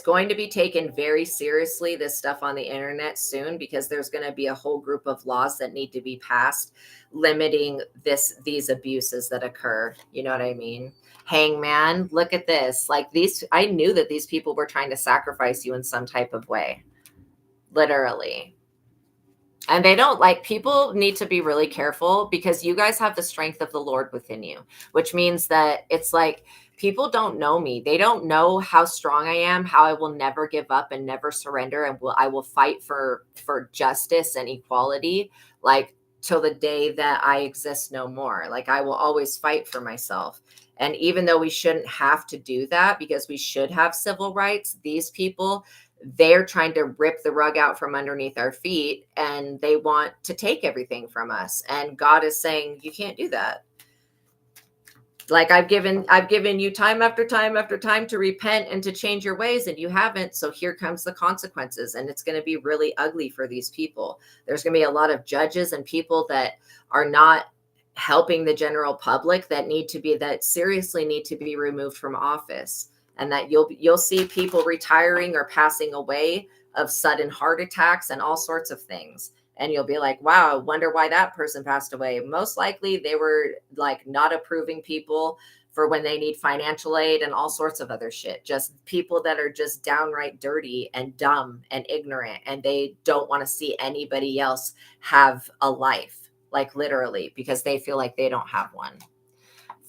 going to be taken very seriously, this stuff on the internet soon, because there's going to be a whole group of laws that need to be passed limiting these abuses that occur. You know what I mean? Hangman, look at this. Like I knew that these people were trying to sacrifice you in some type of way. Literally. And they don't, like, people need to be really careful, because you guys have the strength of the Lord within you, which means that it's like, people don't know me. They don't know how strong I am, how I will never give up and never surrender. And I will fight for justice and equality, like till the day that I exist no more. Like, I will always fight for myself. And even though we shouldn't have to do that, because we should have civil rights, these people, they're trying to rip the rug out from underneath our feet, and they want to take everything from us. And God is saying, you can't do that. Like, I've given you time after time after time to repent and to change your ways, and you haven't. So here comes the consequences, and it's going to be really ugly for these people. There's going to be a lot of judges and people that are not helping the general public that seriously need to be removed from office. And that you'll see people retiring or passing away of sudden heart attacks and all sorts of things. And you'll be like, wow, I wonder why that person passed away. Most likely they were like not approving people for when they need financial aid and all sorts of other shit. Just people that are just downright dirty and dumb and ignorant. And they don't want to see anybody else have a life, like literally, because they feel like they don't have one.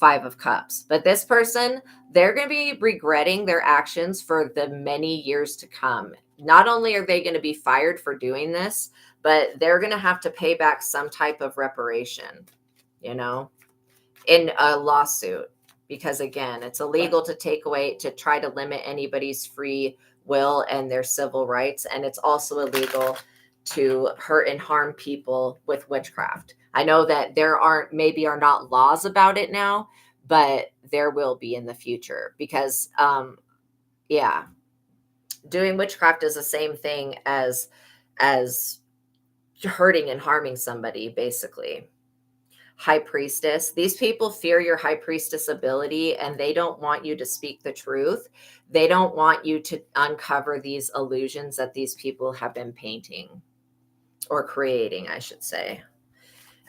5 of Cups. But this person, they're going to be regretting their actions for the many years to come. Not only are they going to be fired for doing this, but they're going to have to pay back some type of reparation, in a lawsuit. Because again, it's illegal to try to limit anybody's free will and their civil rights. And it's also illegal to hurt and harm people with witchcraft. I know that there are not laws about it now, but there will be in the future, because doing witchcraft is the same thing as hurting and harming somebody, basically. High Priestess. These people fear your High Priestess ability, and they don't want you to speak the truth. They don't want you to uncover these illusions that these people have been painting or creating, I should say.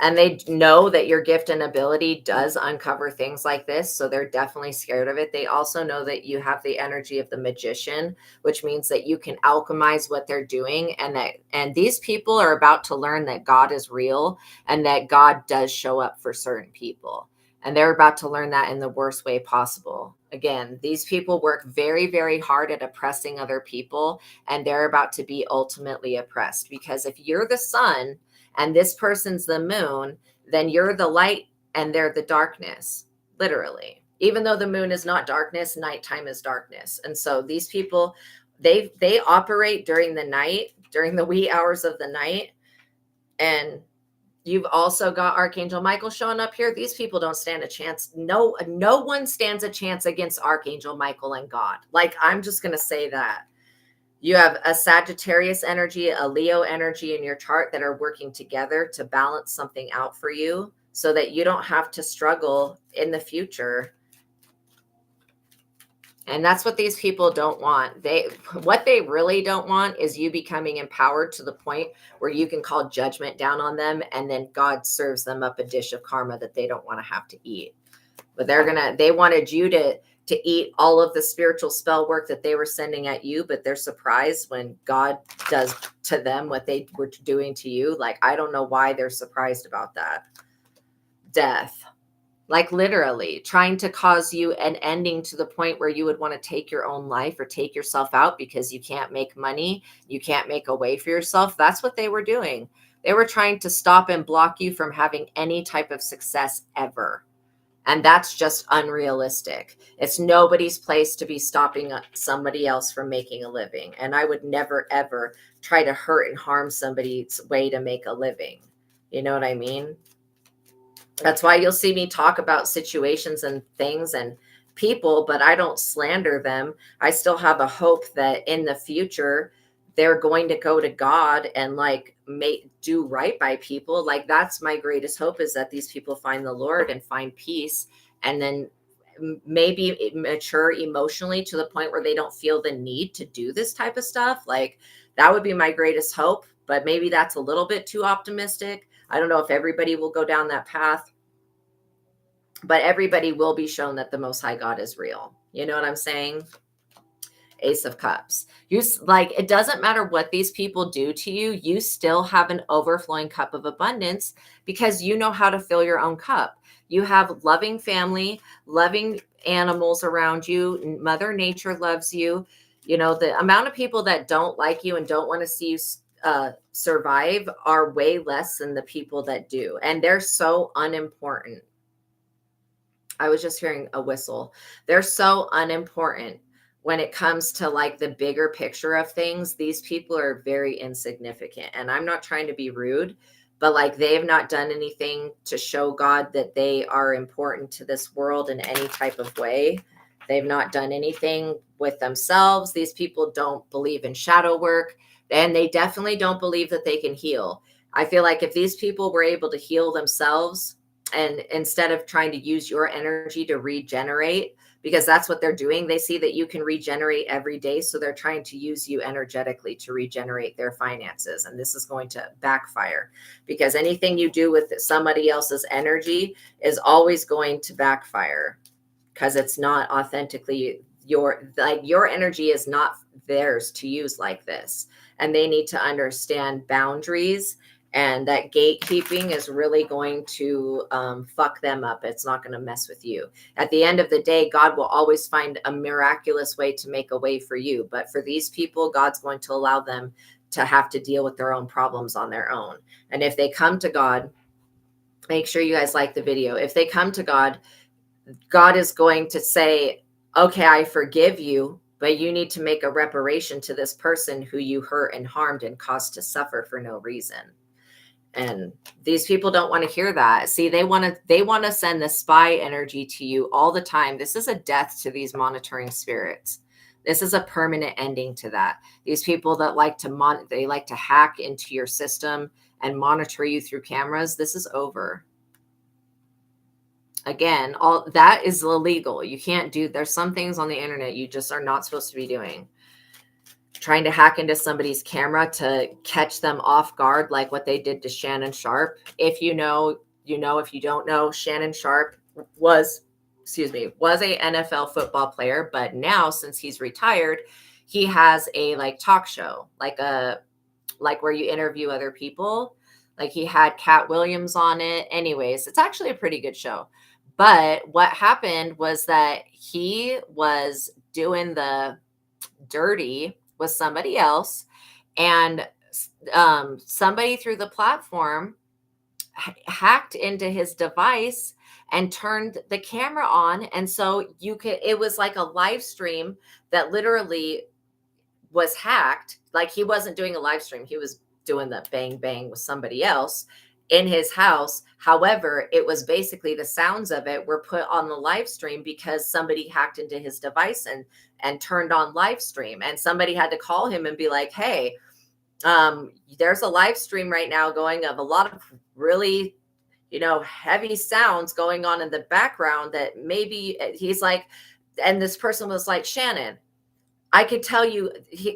And they know that your gift and ability does uncover things like this. So they're definitely scared of it. They also know that you have the energy of the magician, which means that you can alchemize what they're doing. And these people are about to learn that God is real and that God does show up for certain people. And they're about to learn that in the worst way possible. Again, these people work very, very hard at oppressing other people, and they're about to be ultimately oppressed. Because if you're the sun and this person's the moon, then you're the light and they're the darkness, literally. Even though the moon is not darkness, nighttime is darkness. And so these people, they operate during the night, during the wee hours of the night. And you've also got Archangel Michael showing up here. These people don't stand a chance. No one stands a chance against Archangel Michael and God. Like, I'm just going to say that. You have a Sagittarius energy, a Leo energy in your chart that are working together to balance something out for you so that you don't have to struggle in the future. And that's what these people don't want. What they really don't want is you becoming empowered to the point where you can call judgment down on them, and then God serves them up a dish of karma that they don't want to have to eat. But they wanted you to eat all of the spiritual spell work that they were sending at you, but they're surprised when God does to them what they were doing to you. Like, I don't know why they're surprised about that. Death. Like, literally trying to cause you an ending to the point where you would want to take your own life or take yourself out because you can't make money. You can't make a way for yourself. That's what they were doing. They were trying to stop and block you from having any type of success ever. And that's just unrealistic. It's nobody's place to be stopping somebody else from making a living. And I would never, ever try to hurt and harm somebody's way to make a living. You know what I mean? That's why you'll see me talk about situations and things and people, but I don't slander them. I still have a hope that in the future, they're going to go to God and like do right by people. Like, that's my greatest hope, is that these people find the Lord and find peace, and then maybe mature emotionally to the point where they don't feel the need to do this type of stuff. Like, that would be my greatest hope, but maybe that's a little bit too optimistic. I don't know if everybody will go down that path, but everybody will be shown that the Most High God is real. You know what I'm saying? Ace of Cups. Like, it doesn't matter what these people do to you. You still have an overflowing cup of abundance because you know how to fill your own cup. You have loving family, loving animals around you. Mother Nature loves you. You know, the amount of people that don't like you and don't want to see you survive are way less than the people that do. And they're so unimportant. I was just hearing a whistle. They're so unimportant when it comes to like the bigger picture of things. These people are very insignificant. And I'm not trying to be rude, but like, they have not done anything to show God that they are important to this world in any type of way. They've not done anything with themselves. These people don't believe in shadow work, and they definitely don't believe that they can heal. I feel like if these people were able to heal themselves, and instead of trying to use your energy to regenerate, because that's what they're doing, they see that you can regenerate every day. So they're trying to use you energetically to regenerate their finances. And this is going to backfire, because anything you do with somebody else's energy is always going to backfire, because it's not authentically your energy is not theirs to use like this. And they need to understand boundaries, and that gatekeeping is really going to fuck them up. It's not going to mess with you. At the end of the day, God will always find a miraculous way to make a way for you. But for these people, God's going to allow them to have to deal with their own problems on their own. And if they come to God, make sure you guys like the video. If they come to God, God is going to say, okay, I forgive you, but you need to make a reparation to this person who you hurt and harmed and caused to suffer for no reason. And these people don't want to hear that. See, they want to send the spy energy to you all the time. This is a death to these monitoring spirits. This is a permanent ending to that. These people that like to hack into your system and monitor you through cameras. This is over. Again, all that is illegal. You can't do, there's some things on the internet you just are not supposed to be doing. Trying to hack into somebody's camera to catch them off guard, like what they did to Shannon Sharp. If you know, you know. If you don't know, Shannon Sharp was a NFL football player, but now since he's retired, he has a like talk show, like where you interview other people. Like, he had Cat Williams on it. Anyways, it's actually a pretty good show. But what happened was that he was doing the dirty with somebody else, and somebody through the platform hacked into his device and turned the camera on. And so it was like a live stream that literally was hacked. Like, he wasn't doing a live stream, he was doing the bang bang with somebody else in his house. However, it was basically the sounds of it were put on the live stream because somebody hacked into his device and turned on live stream, and somebody had to call him and be like, hey, there's a live stream right now going of a lot of really, heavy sounds going on in the background that maybe. He's like, and this person was like, Shannon, I could tell you.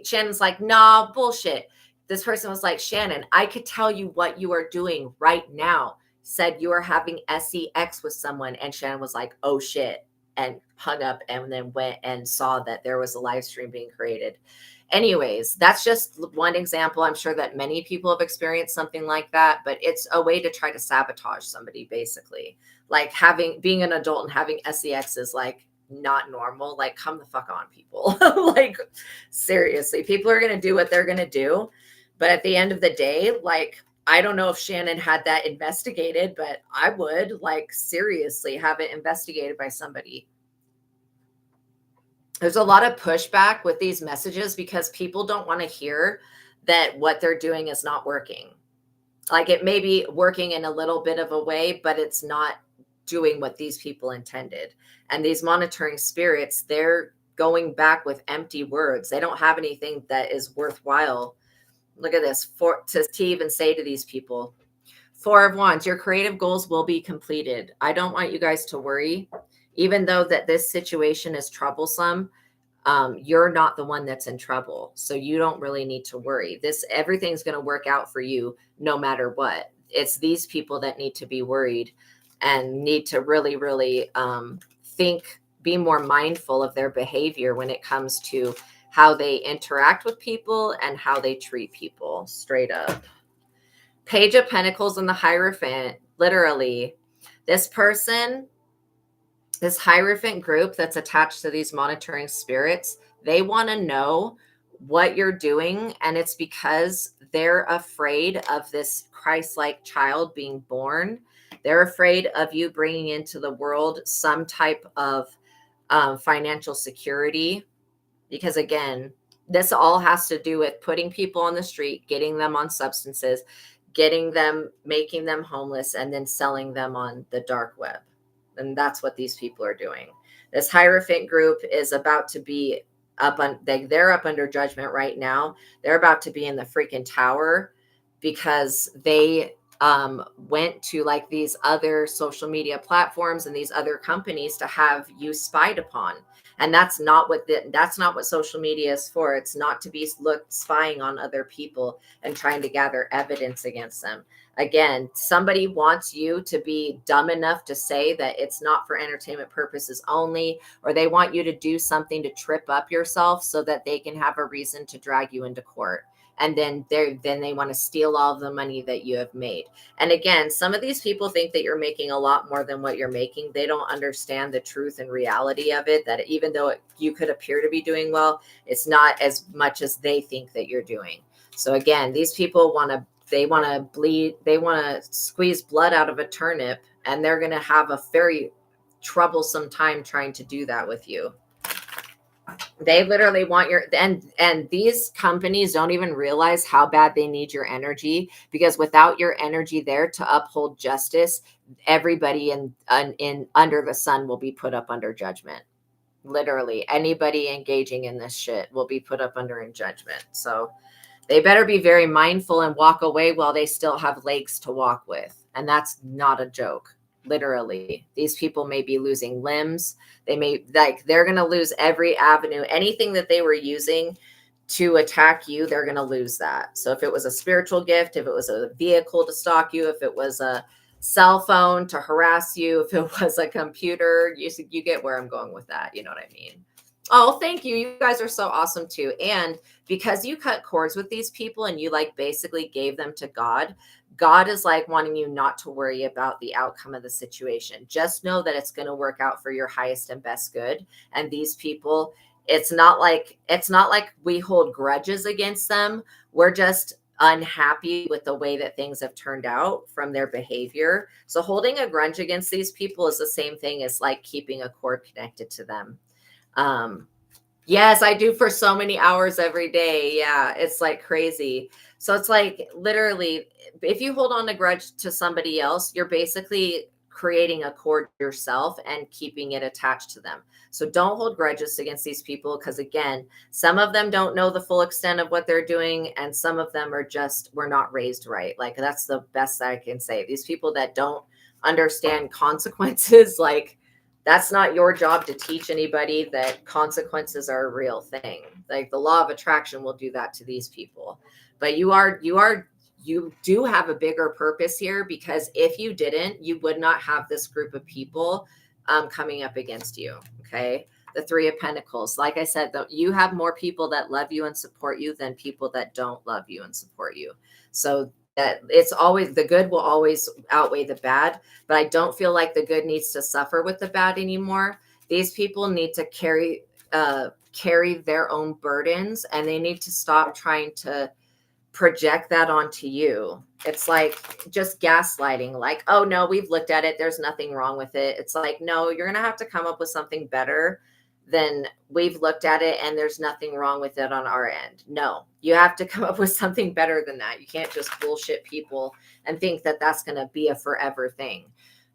Shannon's like, nah, bullshit. This person was like, Shannon, I could tell you what you are doing right now. Said you are having sex with someone. And Shannon was like, oh shit, and hung up, and then went and saw that there was a live stream being created. Anyways, that's just one example. I'm sure that many people have experienced something like that, but it's a way to try to sabotage somebody, basically. Like, being an adult and having sex is like not normal. Like, come the fuck on, people. Like, seriously, people are going to do what they're going to do. But at the end of the day, like, I don't know if Shannon had that investigated, but I would, like, seriously have it investigated by somebody. There's a lot of pushback with these messages because people don't want to hear that what they're doing is not working. Like, it may be working in a little bit of a way, but it's not doing what these people intended. And these monitoring spirits, they're going back with empty words. They don't have anything that is worthwhile. Look at this, to even say to these people, 4 of Wands, your creative goals will be completed. I don't want you guys to worry. Even though that this situation is troublesome, you're not the one that's in trouble. So you don't really need to worry. Everything's going to work out for you no matter what. It's these people that need to be worried and need to really, really be more mindful of their behavior when it comes to how they interact with people and how they treat people. Straight up. Page of Pentacles and the Hierophant. Literally, this person, this Hierophant group that's attached to these monitoring spirits, they want to know what you're doing. And it's because they're afraid of this Christ-like child being born. They're afraid of you bringing into the world some type of financial security. Because again, this all has to do with putting people on the street, getting them on substances, making them homeless, and then selling them on the dark web. And that's what these people are doing. This Hierophant group is about to be they're up under judgment right now. They're about to be in the freaking tower because they went to like these other social media platforms and these other companies to have you spied upon. And that's not what social media is for. It's not to be spying on other people and trying to gather evidence against them. Again, somebody wants you to be dumb enough to say that it's not for entertainment purposes only, or they want you to do something to trip up yourself so that they can have a reason to drag you into court. And then they want to steal all of the money that you have made. And again, some of these people think that you're making a lot more than what you're making. They don't understand the truth and reality of it, that even though you could appear to be doing well, it's not as much as they think that you're doing. So again, these people want to bleed, they want to squeeze blood out of a turnip, and they're going to have a very troublesome time trying to do that with you. They literally want and these companies don't even realize how bad they need your energy, because without your energy there to uphold justice, everybody in under the sun will be put up under judgment. Literally, anybody engaging in this shit will be put up under judgment. So they better be very mindful and walk away while they still have legs to walk with. And that's not a joke. Literally, these people may be losing limbs. They're going to lose every avenue. Anything that they were using to attack you, they're going to lose that. So if it was a spiritual gift, if it was a vehicle to stalk you, if it was a cell phone to harass you, if it was a computer, you get where I'm going with that. You know what I mean? Oh, thank you. You guys are so awesome too. And because you cut cords with these people and you basically gave them to God, God is like wanting you not to worry about the outcome of the situation. Just know that it's going to work out for your highest and best good. And these people, it's not like we hold grudges against them. We're just unhappy with the way that things have turned out from their behavior. So holding a grudge against these people is the same thing as like keeping a cord connected to them. Yes, I do for so many hours every day. Yeah, it's like crazy. So it's like literally, if you hold on a grudge to somebody else, you're basically creating a cord yourself and keeping it attached to them. So don't hold grudges against these people because, again, some of them don't know the full extent of what they're doing, and some of them are just, we're not raised right. Like, that's the best I can say. These people that don't understand consequences, like, that's not your job to teach anybody that consequences are a real thing. Like the law of attraction will do that to these people. But you do have a bigger purpose here, because if you didn't, you would not have this group of people coming up against you. Okay. The Three of Pentacles. Like I said, you have more people that love you and support you than people that don't love you and support you. So that it's always, the good will always outweigh the bad, but I don't feel like the good needs to suffer with the bad anymore. These people need to carry their own burdens, and they need to stop trying to project that onto you. It's like just gaslighting, like, oh no, we've looked at it, there's nothing wrong with it. It's like, no, you're gonna have to come up with something better than we've looked at it and there's nothing wrong with it on our end. No, you have to come up with something better than that. You can't just bullshit people and think that that's going to be a forever thing.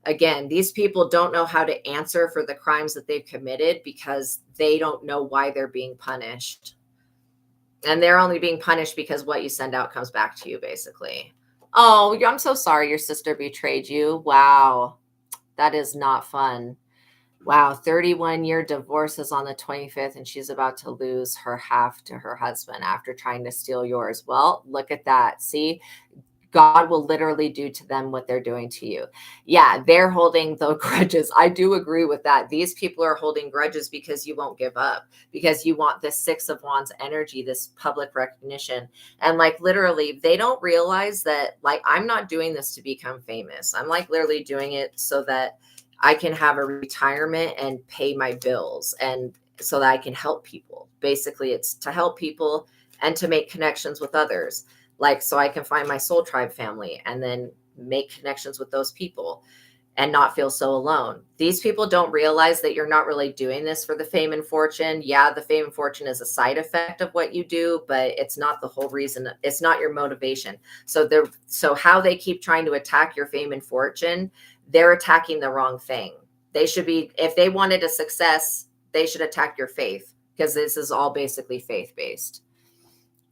Again, these people don't know how to answer for the crimes that they've committed because they don't know why they're being punished. And they're only being punished because what you send out comes back to you, basically. Oh, I'm so sorry your sister betrayed you. Wow. That is not fun. Wow, 31-year divorce is on the 25th, and she's about to lose her half to her husband after trying to steal yours. Well, look at that. See, God will literally do to them what they're doing to you. Yeah, they're holding the grudges. I do agree with that. These people are holding grudges because you won't give up, because you want this Six of Wands energy, this public recognition. And like literally, they don't realize that, like, I'm not doing this to become famous. I'm like literally doing it so that I can have a retirement and pay my bills, and so that I can help people. Basically, it's to help people and to make connections with others. Like, so I can find my soul tribe family and then make connections with those people and not feel so alone. These people don't realize that you're not really doing this for the fame and fortune. Yeah, the fame and fortune is a side effect of what you do, but it's not the whole reason. It's not your motivation. So how they keep trying to attack your fame and fortune, they're attacking the wrong thing. They should be, if they wanted a success, they should attack your faith, because this is all basically faith-based.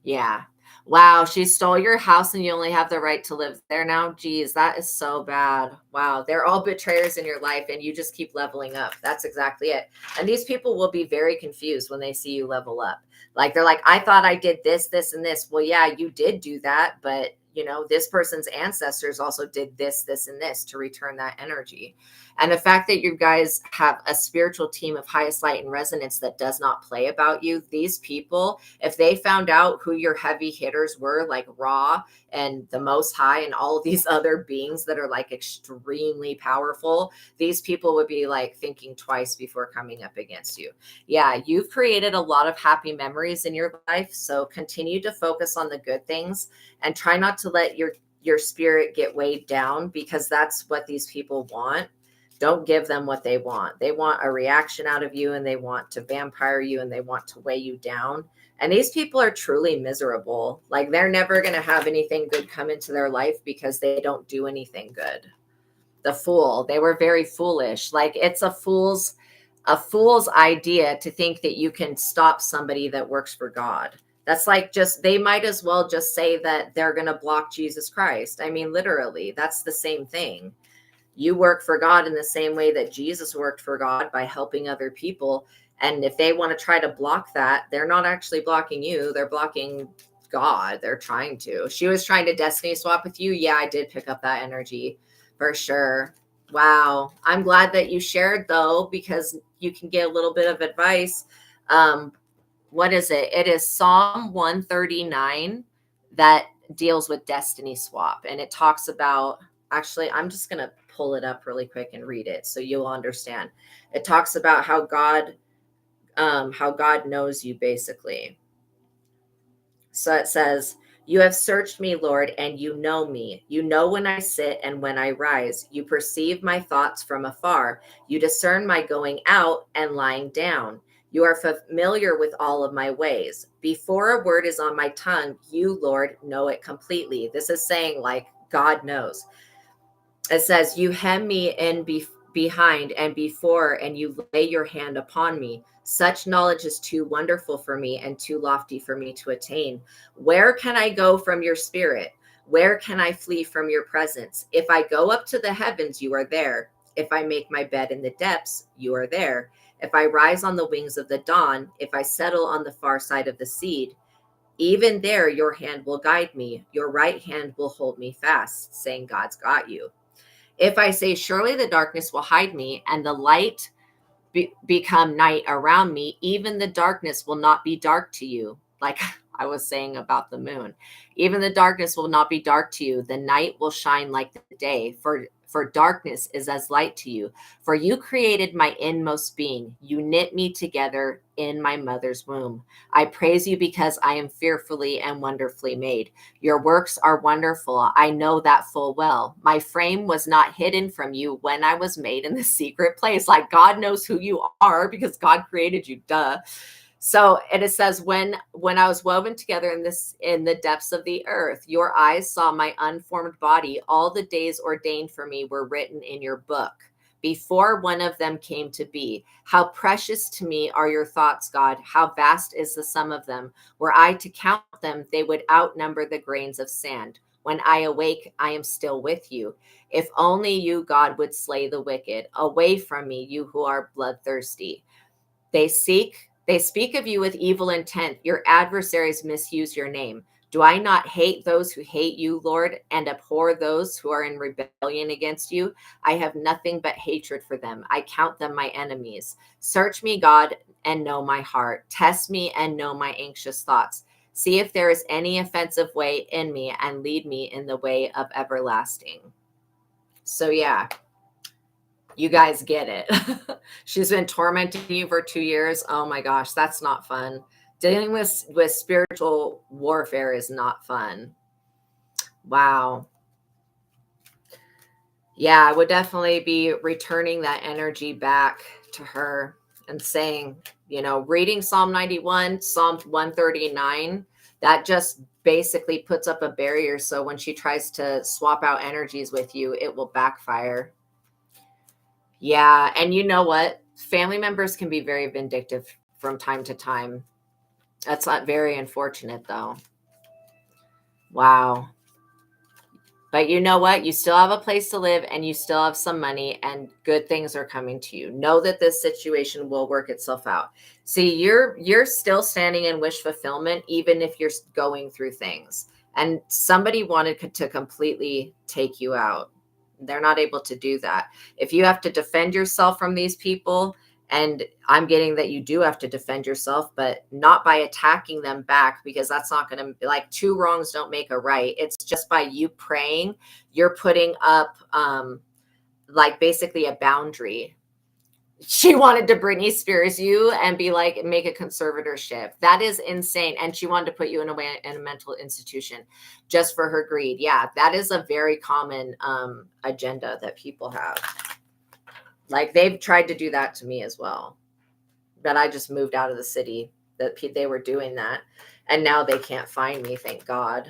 Yeah. Wow, she stole your house and you only have the right to live there now. Geez, that is so bad. Wow, they're all betrayers in your life and you just keep leveling up. That's exactly it. And these people will be very confused when they see you level up. Like, they're like, I thought I did this, this, and this. Well, yeah, you did do that, but you know, this person's ancestors also did this, this, and this to return that energy. And the fact that you guys have a spiritual team of highest light and resonance that does not play about you, these people, if they found out who your heavy hitters were, like Ra and the Most High and all of these other beings that are like extremely powerful, these people would be like thinking twice before coming up against you. Yeah, you've created a lot of happy memories in your life. So continue to focus on the good things and try not to let your spirit get weighed down, because that's what these people want. Don't give them what they want. They want a reaction out of you, and they want to vampire you, and they want to weigh you down. And these people are truly miserable. Like, they're never going to have anything good come into their life because they don't do anything good. The Fool, they were very foolish. Like, it's a fool's idea to think that you can stop somebody that works for God. That's like, just, they might as well just say that they're going to block Jesus Christ. I mean, literally, that's the same thing. You work for God in the same way that Jesus worked for God, by helping other people. And if they want to try to block that, they're not actually blocking you. They're blocking God. They're trying to. She was trying to destiny swap with you. Yeah, I did pick up that energy for sure. Wow. I'm glad that you shared, though, because you can get a little bit of advice. What is it? It is Psalm 139 that deals with destiny swap, and it talks about, actually, I'm just going to pull it up really quick and read it so you'll understand. It talks about how God knows you, basically. So it says, "You have searched me, Lord, and you know me. You know when I sit and when I rise. You perceive my thoughts from afar. You discern my going out and lying down. You are familiar with all of my ways. Before a word is on my tongue, you, Lord, know it completely." This is saying, like, God knows. It says, "You hem me in behind and before, and you lay your hand upon me. Such knowledge is too wonderful for me and too lofty for me to attain. Where can I go from your spirit? Where can I flee from your presence? If I go up to the heavens, you are there. If I make my bed in the depths, you are there. If I rise on the wings of the dawn, if I settle on the far side of the sea, even there your hand will guide me. Your right hand will hold me fast," saying God's got you. "If I say, surely the darkness will hide me and the light become night around me, even the darkness will not be dark to you." Like I was saying about the moon, "Even the darkness will not be dark to you. The night will shine like the day, for darkness is as light to you. For you created my inmost being. You knit me together in my mother's womb. I praise you because I am fearfully and wonderfully made. Your works are wonderful. I know that full well. My frame was not hidden from you when I was made in the secret place." Like, God knows who you are because God created you, duh. So, and it says, when I was woven together in the depths of the earth, your eyes saw my unformed body. All the days ordained for me were written in your book before one of them came to be. How precious to me are your thoughts, God. How vast is the sum of them. Were I to count them, they would outnumber the grains of sand. When I awake, I am still with you. If only you, God, would slay the wicked. Away from me, you who are bloodthirsty. They speak of you with evil intent. Your adversaries misuse your name. Do I not hate those who hate you, Lord, and abhor those who are in rebellion against you? I have nothing but hatred for them. I count them my enemies. Search me, God, and know my heart. Test me and know my anxious thoughts. See if there is any offensive way in me, and lead me in the way of everlasting. So yeah, you guys get it. She's been tormenting you for 2 years. Oh my gosh, that's not fun. Dealing with spiritual warfare is not fun. Wow. Yeah, I would definitely be returning that energy back to her and saying, reading Psalm 91, Psalm 139, that just basically puts up a barrier. So when she tries to swap out energies with you, it will backfire. Yeah, and you know what? Family members can be very vindictive from time to time. That's not very unfortunate, though. Wow. But you know what? You still have a place to live and you still have some money and good things are coming to you. Know that this situation will work itself out. See, you're still standing in wish fulfillment even if you're going through things. And somebody wanted to completely take you out. They're not able to do that. If you have to defend yourself from these people, and I'm getting that you do have to defend yourself, but not by attacking them back, because that's not going to, like, two wrongs don't make a right. It's just by you praying, you're putting up like basically a boundary. She wanted to Britney Spears you and be like, make a conservatorship. That is insane. And she wanted to put you in a mental institution just for her greed. Yeah, that is a very common agenda that people have. Like, they've tried to do that to me as well. But I just moved out of the city that they were doing that. And now they can't find me, thank God.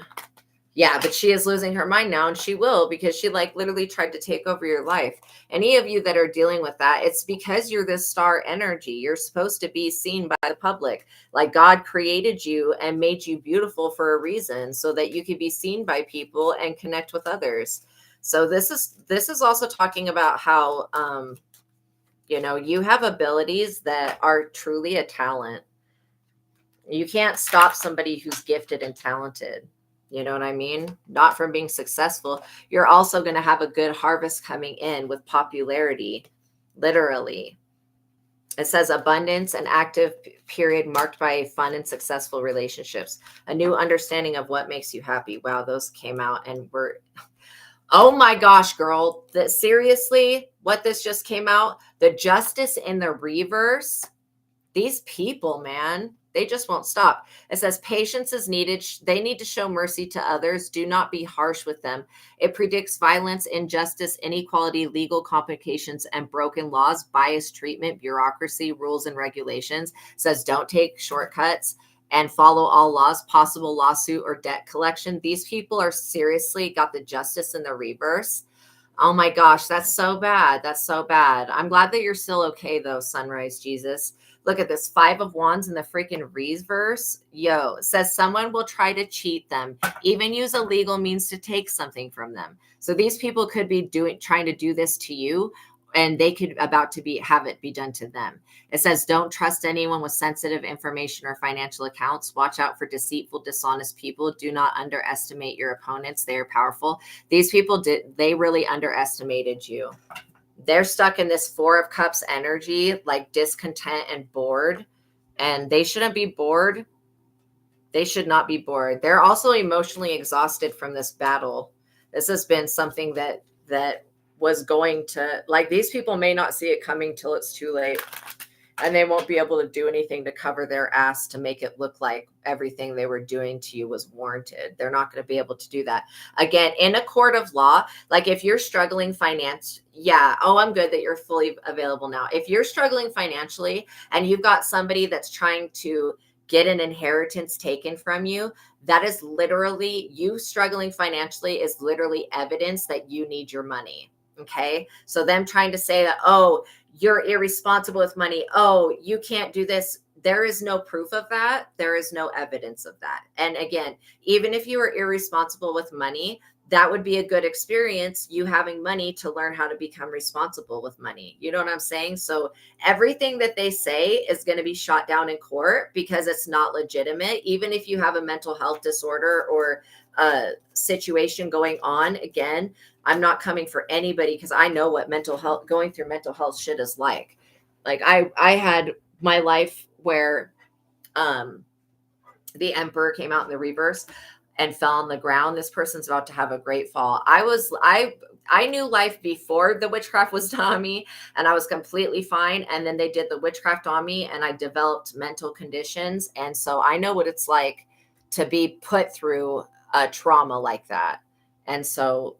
Yeah, but she is losing her mind now, and she will, because she literally tried to take over your life. Any of you that are dealing with that, it's because you're this star energy. You're supposed to be seen by the public. Like, God created you and made you beautiful for a reason, so that you could be seen by people and connect with others. So this is also talking about how you have abilities that are truly a talent. You can't stop somebody who's gifted and talented. You know what I mean? Not from being successful. You're also going to have a good harvest coming in with popularity, literally. It says abundance, an active period marked by fun and successful relationships, a new understanding of what makes you happy. Wow, those came out and were, oh my gosh, girl. Seriously, what this just came out, the justice in the reverse. These people, man, they just won't stop. It says patience is needed. They need to show mercy to others. Do not be harsh with them. It predicts violence, injustice, inequality, legal complications, and broken laws, biased treatment, bureaucracy, rules, and regulations. It says don't take shortcuts and follow all laws, possible lawsuit or debt collection. These people are seriously got the justice in the reverse. Oh my gosh, that's so bad. That's so bad. I'm glad that you're still okay though, Sunrise Jesus. Look at this 5 of Wands in the freaking reverse. Yo, it says someone will try to cheat them, even use illegal means to take something from them. So these people could be trying to do this to you, and they could have it be done to them. It says don't trust anyone with sensitive information or financial accounts. Watch out for deceitful, dishonest people. Do not underestimate your opponents. They are powerful. These people they really underestimated you. They're stuck in this 4 of Cups energy, like discontent and bored. And they shouldn't be bored. They should not be bored. They're also emotionally exhausted from this battle. This has been something that was going to, like, these people may not see it coming till it's too late. And they won't be able to do anything to cover their ass to make it look like everything they were doing to you was warranted. They're not going to be able to do that. Again, in a court of law, like if you're struggling I'm good that you're fully available now. If you're struggling financially and you've got somebody that's trying to get an inheritance taken from you, that is literally, you struggling financially is literally evidence that you need your money. Okay. So them trying to say that, oh, you're irresponsible with money. Oh, you can't do this. There is no proof of that. There is no evidence of that. And again, even if you were irresponsible with money, that would be a good experience, you having money to learn how to become responsible with money. You know what I'm saying? So everything that they say is going to be shot down in court because it's not legitimate. Even if you have a mental health disorder or a situation going on, again, I'm not coming for anybody because I know what going through mental health shit is like. Like I had my life where the Emperor came out in the reverse and fell on the ground. This person's about to have a great fall. I knew life before the witchcraft was done on me, and I was completely fine. And then they did the witchcraft on me, and I developed mental conditions. And so I know what it's like to be put through a trauma like that. And so,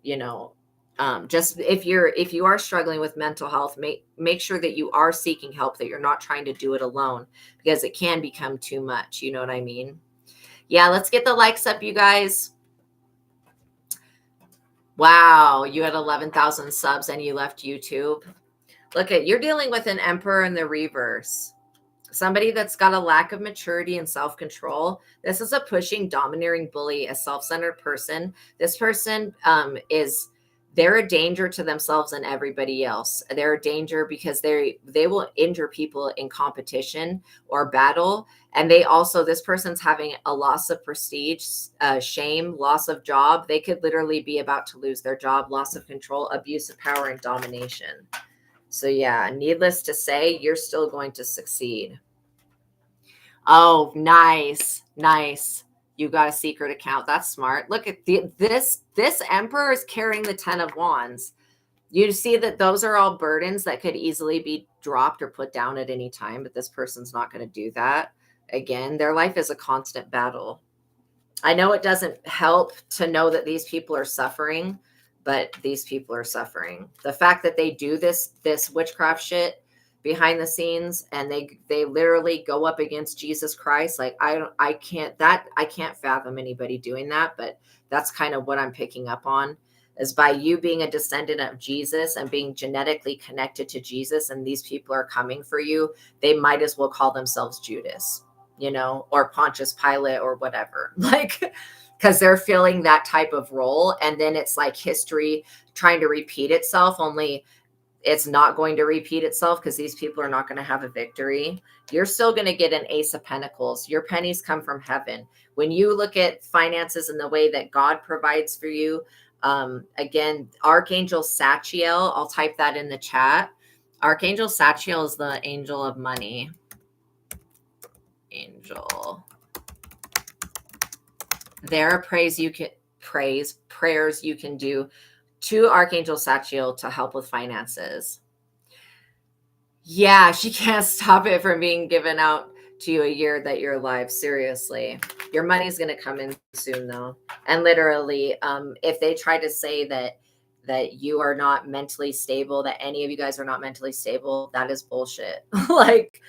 just if you are struggling with mental health, make sure that you are seeking help, that you're not trying to do it alone, because it can become too much. You know what I mean? Yeah, let's get the likes up, you guys. Wow, you had 11,000 subs and you left YouTube. Look you're dealing with an Emperor in the reverse. Somebody that's got a lack of maturity and self-control. This is a pushing, domineering bully, a self-centered person. This person they're a danger to themselves and everybody else. They're a danger because they will injure people in competition or battle. And this person's having a loss of prestige, shame, loss of job. They could literally be about to lose their job, loss of control, abuse of power, and domination. So yeah, needless to say, you're still going to succeed. Oh, nice. Nice. You got a secret account. That's smart. Look at this Emperor is carrying the 10 of Wands. You see that those are all burdens that could easily be dropped or put down at any time, but this person's not going to do that. Again, their life is a constant battle. I know it doesn't help to know that these people are suffering, but these people are suffering. The fact that they do this witchcraft shit behind the scenes and they literally go up against Jesus Christ. Like I can't fathom anybody doing that, but that's kind of what I'm picking up on, is by you being a descendant of Jesus and being genetically connected to Jesus, and these people are coming for you, they might as well call themselves Judas, or Pontius Pilate or whatever, like, because they're filling that type of role. And then it's like history trying to repeat itself, only it's not going to repeat itself because these people are not going to have a victory. You're still going to get an Ace of Pentacles. Your pennies come from heaven. When you look at finances and the way that God provides for you, again, Archangel Sachiel, I'll type that in the chat. Archangel Sachiel is the angel of money. Angel. There are prayers you can do to Archangel Sachiel to help with finances. Yeah, she can't stop it from being given out to you a year that you're alive. Seriously. Your money's going to come in soon though. And literally, if they try to say that you are not mentally stable, that any of you guys are not mentally stable, that is bullshit. like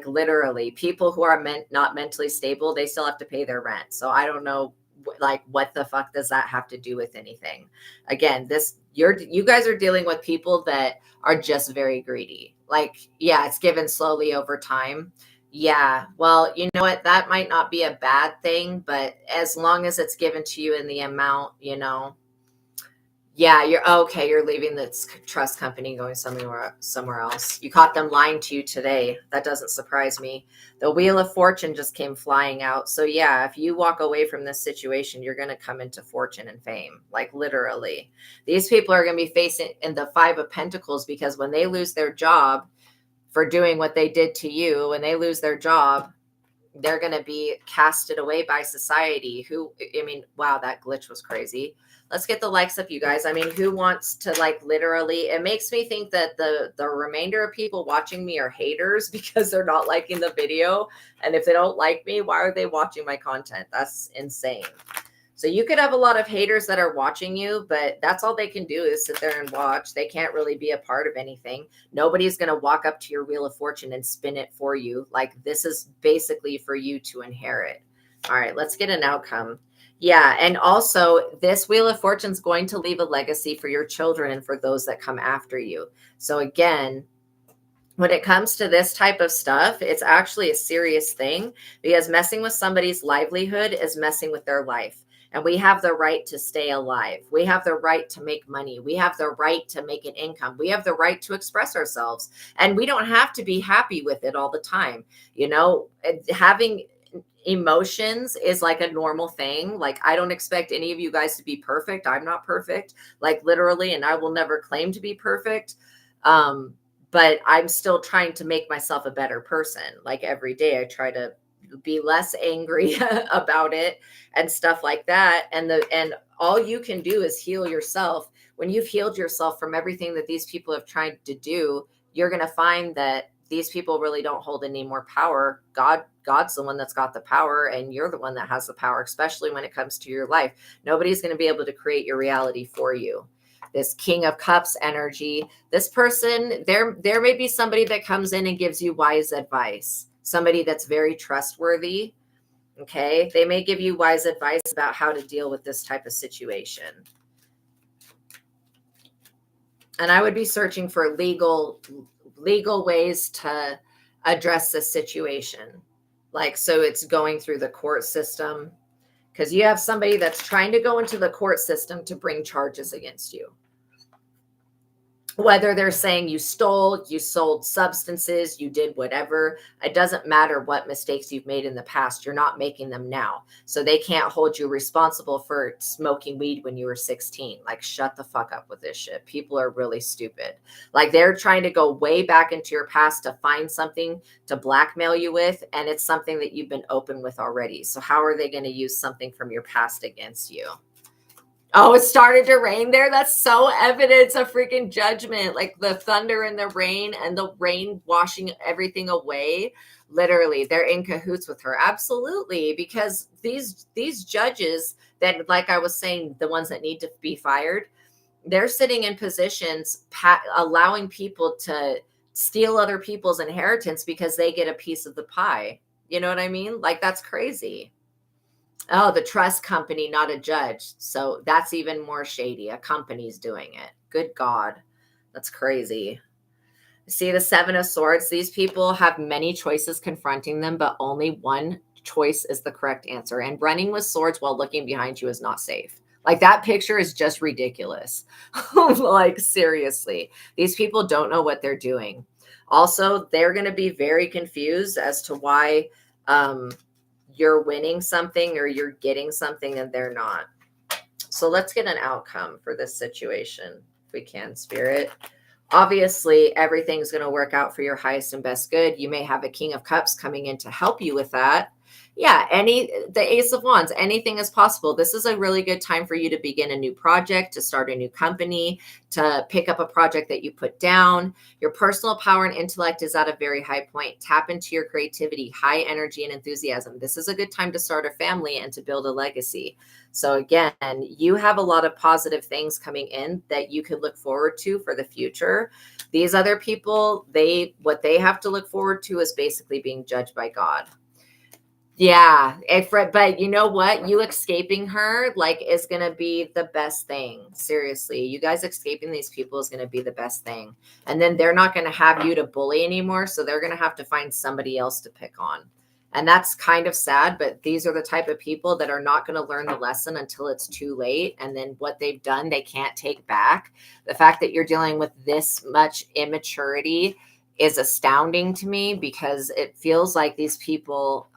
literally, people who are not mentally stable, they still have to pay their rent. So I don't know like what the fuck does that have to do with anything? Again, you guys are dealing with people that are just very greedy. Like, yeah, it's given slowly over time. Yeah, well, you know what? That might not be a bad thing, but as long as it's given to you in the amount, yeah, you're okay. You're leaving this trust company, going somewhere else. You caught them lying to you today. That doesn't surprise me. The Wheel of Fortune just came flying out. So yeah, if you walk away from this situation, you're going to come into fortune and fame. Like literally, these people are going to be facing in the Five of Pentacles, because when they lose their job for doing what they did to you, when they lose their job, they're going to be casted away by society. Wow, that glitch was crazy. Let's get the likes up, you guys. I mean, who wants to like literally, it makes me think that the remainder of people watching me are haters because they're not liking the video. And if they don't like me, why are they watching my content? That's insane. So you could have a lot of haters that are watching you, but that's all they can do is sit there and watch. They can't really be a part of anything. Nobody's going to walk up to your Wheel of Fortune and spin it for you. Like, this is basically for you to inherit. All right, let's get an outcome. Yeah, and also this Wheel of Fortune is going to leave a legacy for your children and for those that come after you. So again, when it comes to this type of stuff, it's actually a serious thing, because messing with somebody's livelihood is messing with their life. And we have the right to stay alive. We have the right to make money. We have the right to make an income. We have the right to express ourselves. And we don't have to be happy with it all the time. Having emotions is like a normal thing. Like, I don't expect any of you guys to be perfect. I'm not perfect, like literally, and I will never claim to be perfect. But I'm still trying to make myself a better person. Like every day I try to be less angry about it and stuff like that. And all you can do is heal yourself. When you've healed yourself from everything that these people have tried to do, you're going to find that these people really don't hold any more power. God's the one that's got the power, and you're the one that has the power, especially when it comes to your life. Nobody's going to be able to create your reality for you. This King of Cups energy, this person, there may be somebody that comes in and gives you wise advice. Somebody that's very trustworthy. Okay. They may give you wise advice about how to deal with this type of situation. And I would be searching for legal ways to address this situation. Like, so it's going through the court system, because you have somebody that's trying to go into the court system to bring charges against you. Whether they're saying you stole, you sold substances, you did whatever, it doesn't matter what mistakes you've made in the past. You're not making them now. So they can't hold you responsible for smoking weed when you were 16. Like, shut the fuck up with this shit. People are really stupid. Like, they're trying to go way back into your past to find something to blackmail you with. And it's something that you've been open with already. So how are they going to use something from your past against you? Oh, it started to rain there. That's so evidence of freaking judgment. Like the thunder and the rain washing everything away. Literally, they're in cahoots with her. Absolutely. Because these judges that, like I was saying, the ones that need to be fired, they're sitting in positions allowing people to steal other people's inheritance because they get a piece of the pie. You know what I mean? Like, that's crazy. Oh, the trust company, not a judge. So that's even more shady. A company's doing it. Good God. That's crazy. See the Seven of Swords? These people have many choices confronting them, but only one choice is the correct answer. And running with swords while looking behind you is not safe. Like, that picture is just ridiculous. Like, seriously. These people don't know what they're doing. Also, they're going to be very confused as to why you're winning something or you're getting something and they're not. So let's get an outcome for this situation, if we can, Spirit. Obviously, everything's going to work out for your highest and best good. You may have a King of Cups coming in to help you with that. Yeah, the Ace of Wands, anything is possible. This is a really good time for you to begin a new project, to start a new company, to pick up a project that you put down. Your personal power and intellect is at a very high point. Tap into your creativity, high energy and enthusiasm. This is a good time to start a family and to build a legacy. So again, you have a lot of positive things coming in that you could look forward to for the future. These other people, what they have to look forward to is basically being judged by God. Yeah, but you know what? You escaping her is going to be the best thing. Seriously, you guys escaping these people is going to be the best thing. And then they're not going to have you to bully anymore, so they're going to have to find somebody else to pick on. And that's kind of sad, but these are the type of people that are not going to learn the lesson until it's too late. And then what they've done, they can't take back. The fact that you're dealing with this much immaturity is astounding to me, because it feels like these people,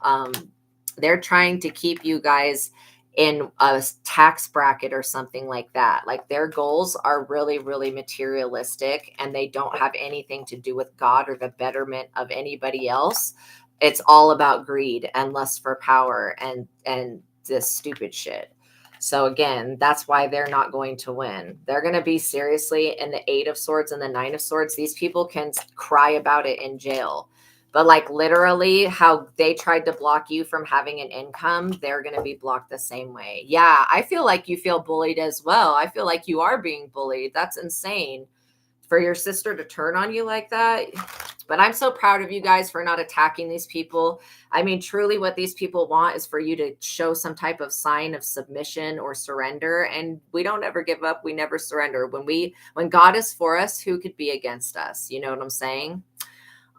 they're trying to keep you guys in a tax bracket or something like that. Like, their goals are really, really materialistic, and they don't have anything to do with God or the betterment of anybody else. It's all about greed and lust for power and this stupid shit. So again, that's why they're not going to win. They're going to be seriously in the 8 of Swords and the 9 of Swords. These people can cry about it in jail. But literally how they tried to block you from having an income, they're going to be blocked the same way. Yeah, I feel like you feel bullied as well. I feel like you are being bullied. That's insane for your sister to turn on you like that. But I'm so proud of you guys for not attacking these people. I mean, truly what these people want is for you to show some type of sign of submission or surrender. And we don't ever give up. We never surrender. When God is for us, who could be against us? You know what I'm saying?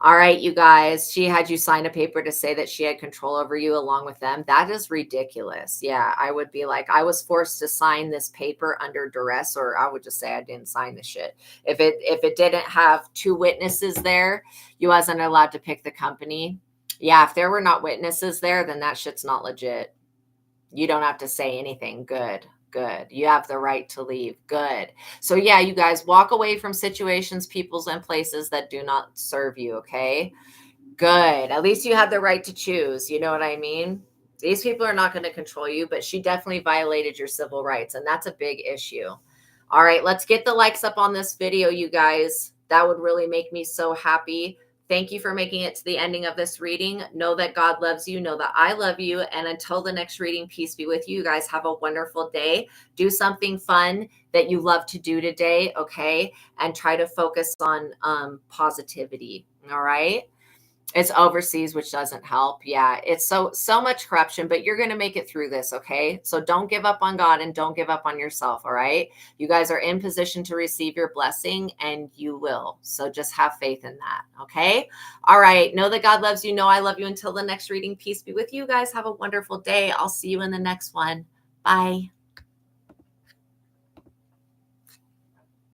All right, you guys, she had you sign a paper to say that she had control over you along with them. That is ridiculous. Yeah, I would be like, I was forced to sign this paper under duress, or I would just say I didn't sign the shit. If it didn't have 2 witnesses there, you wasn't allowed to pick the company. Yeah, if there were not witnesses there, then that shit's not legit. You don't have to say anything. Good. You have the right to leave. Good. So yeah, you guys walk away from situations, peoples, and places that do not serve you. Okay. Good. At least you had the right to choose. You know what I mean? These people are not going to control you, but she definitely violated your civil rights, and that's a big issue. All right, let's get the likes up on this video, you guys. That would really make me so happy. Thank you for making it to the ending of this reading. Know that God loves you. Know that I love you. And until the next reading, peace be with you. You guys have a wonderful day. Do something fun that you love to do today, okay? And try to focus on positivity, all right? It's overseas, which doesn't help. Yeah, it's so much corruption, but you're going to make it through this, okay? So don't give up on God and don't give up on yourself, all right? You guys are in position to receive your blessing, and you will. So just have faith in that, okay? All right, know that God loves you. Know I love you. Until the next reading, peace be with you guys. Have a wonderful day. I'll see you in the next one. Bye.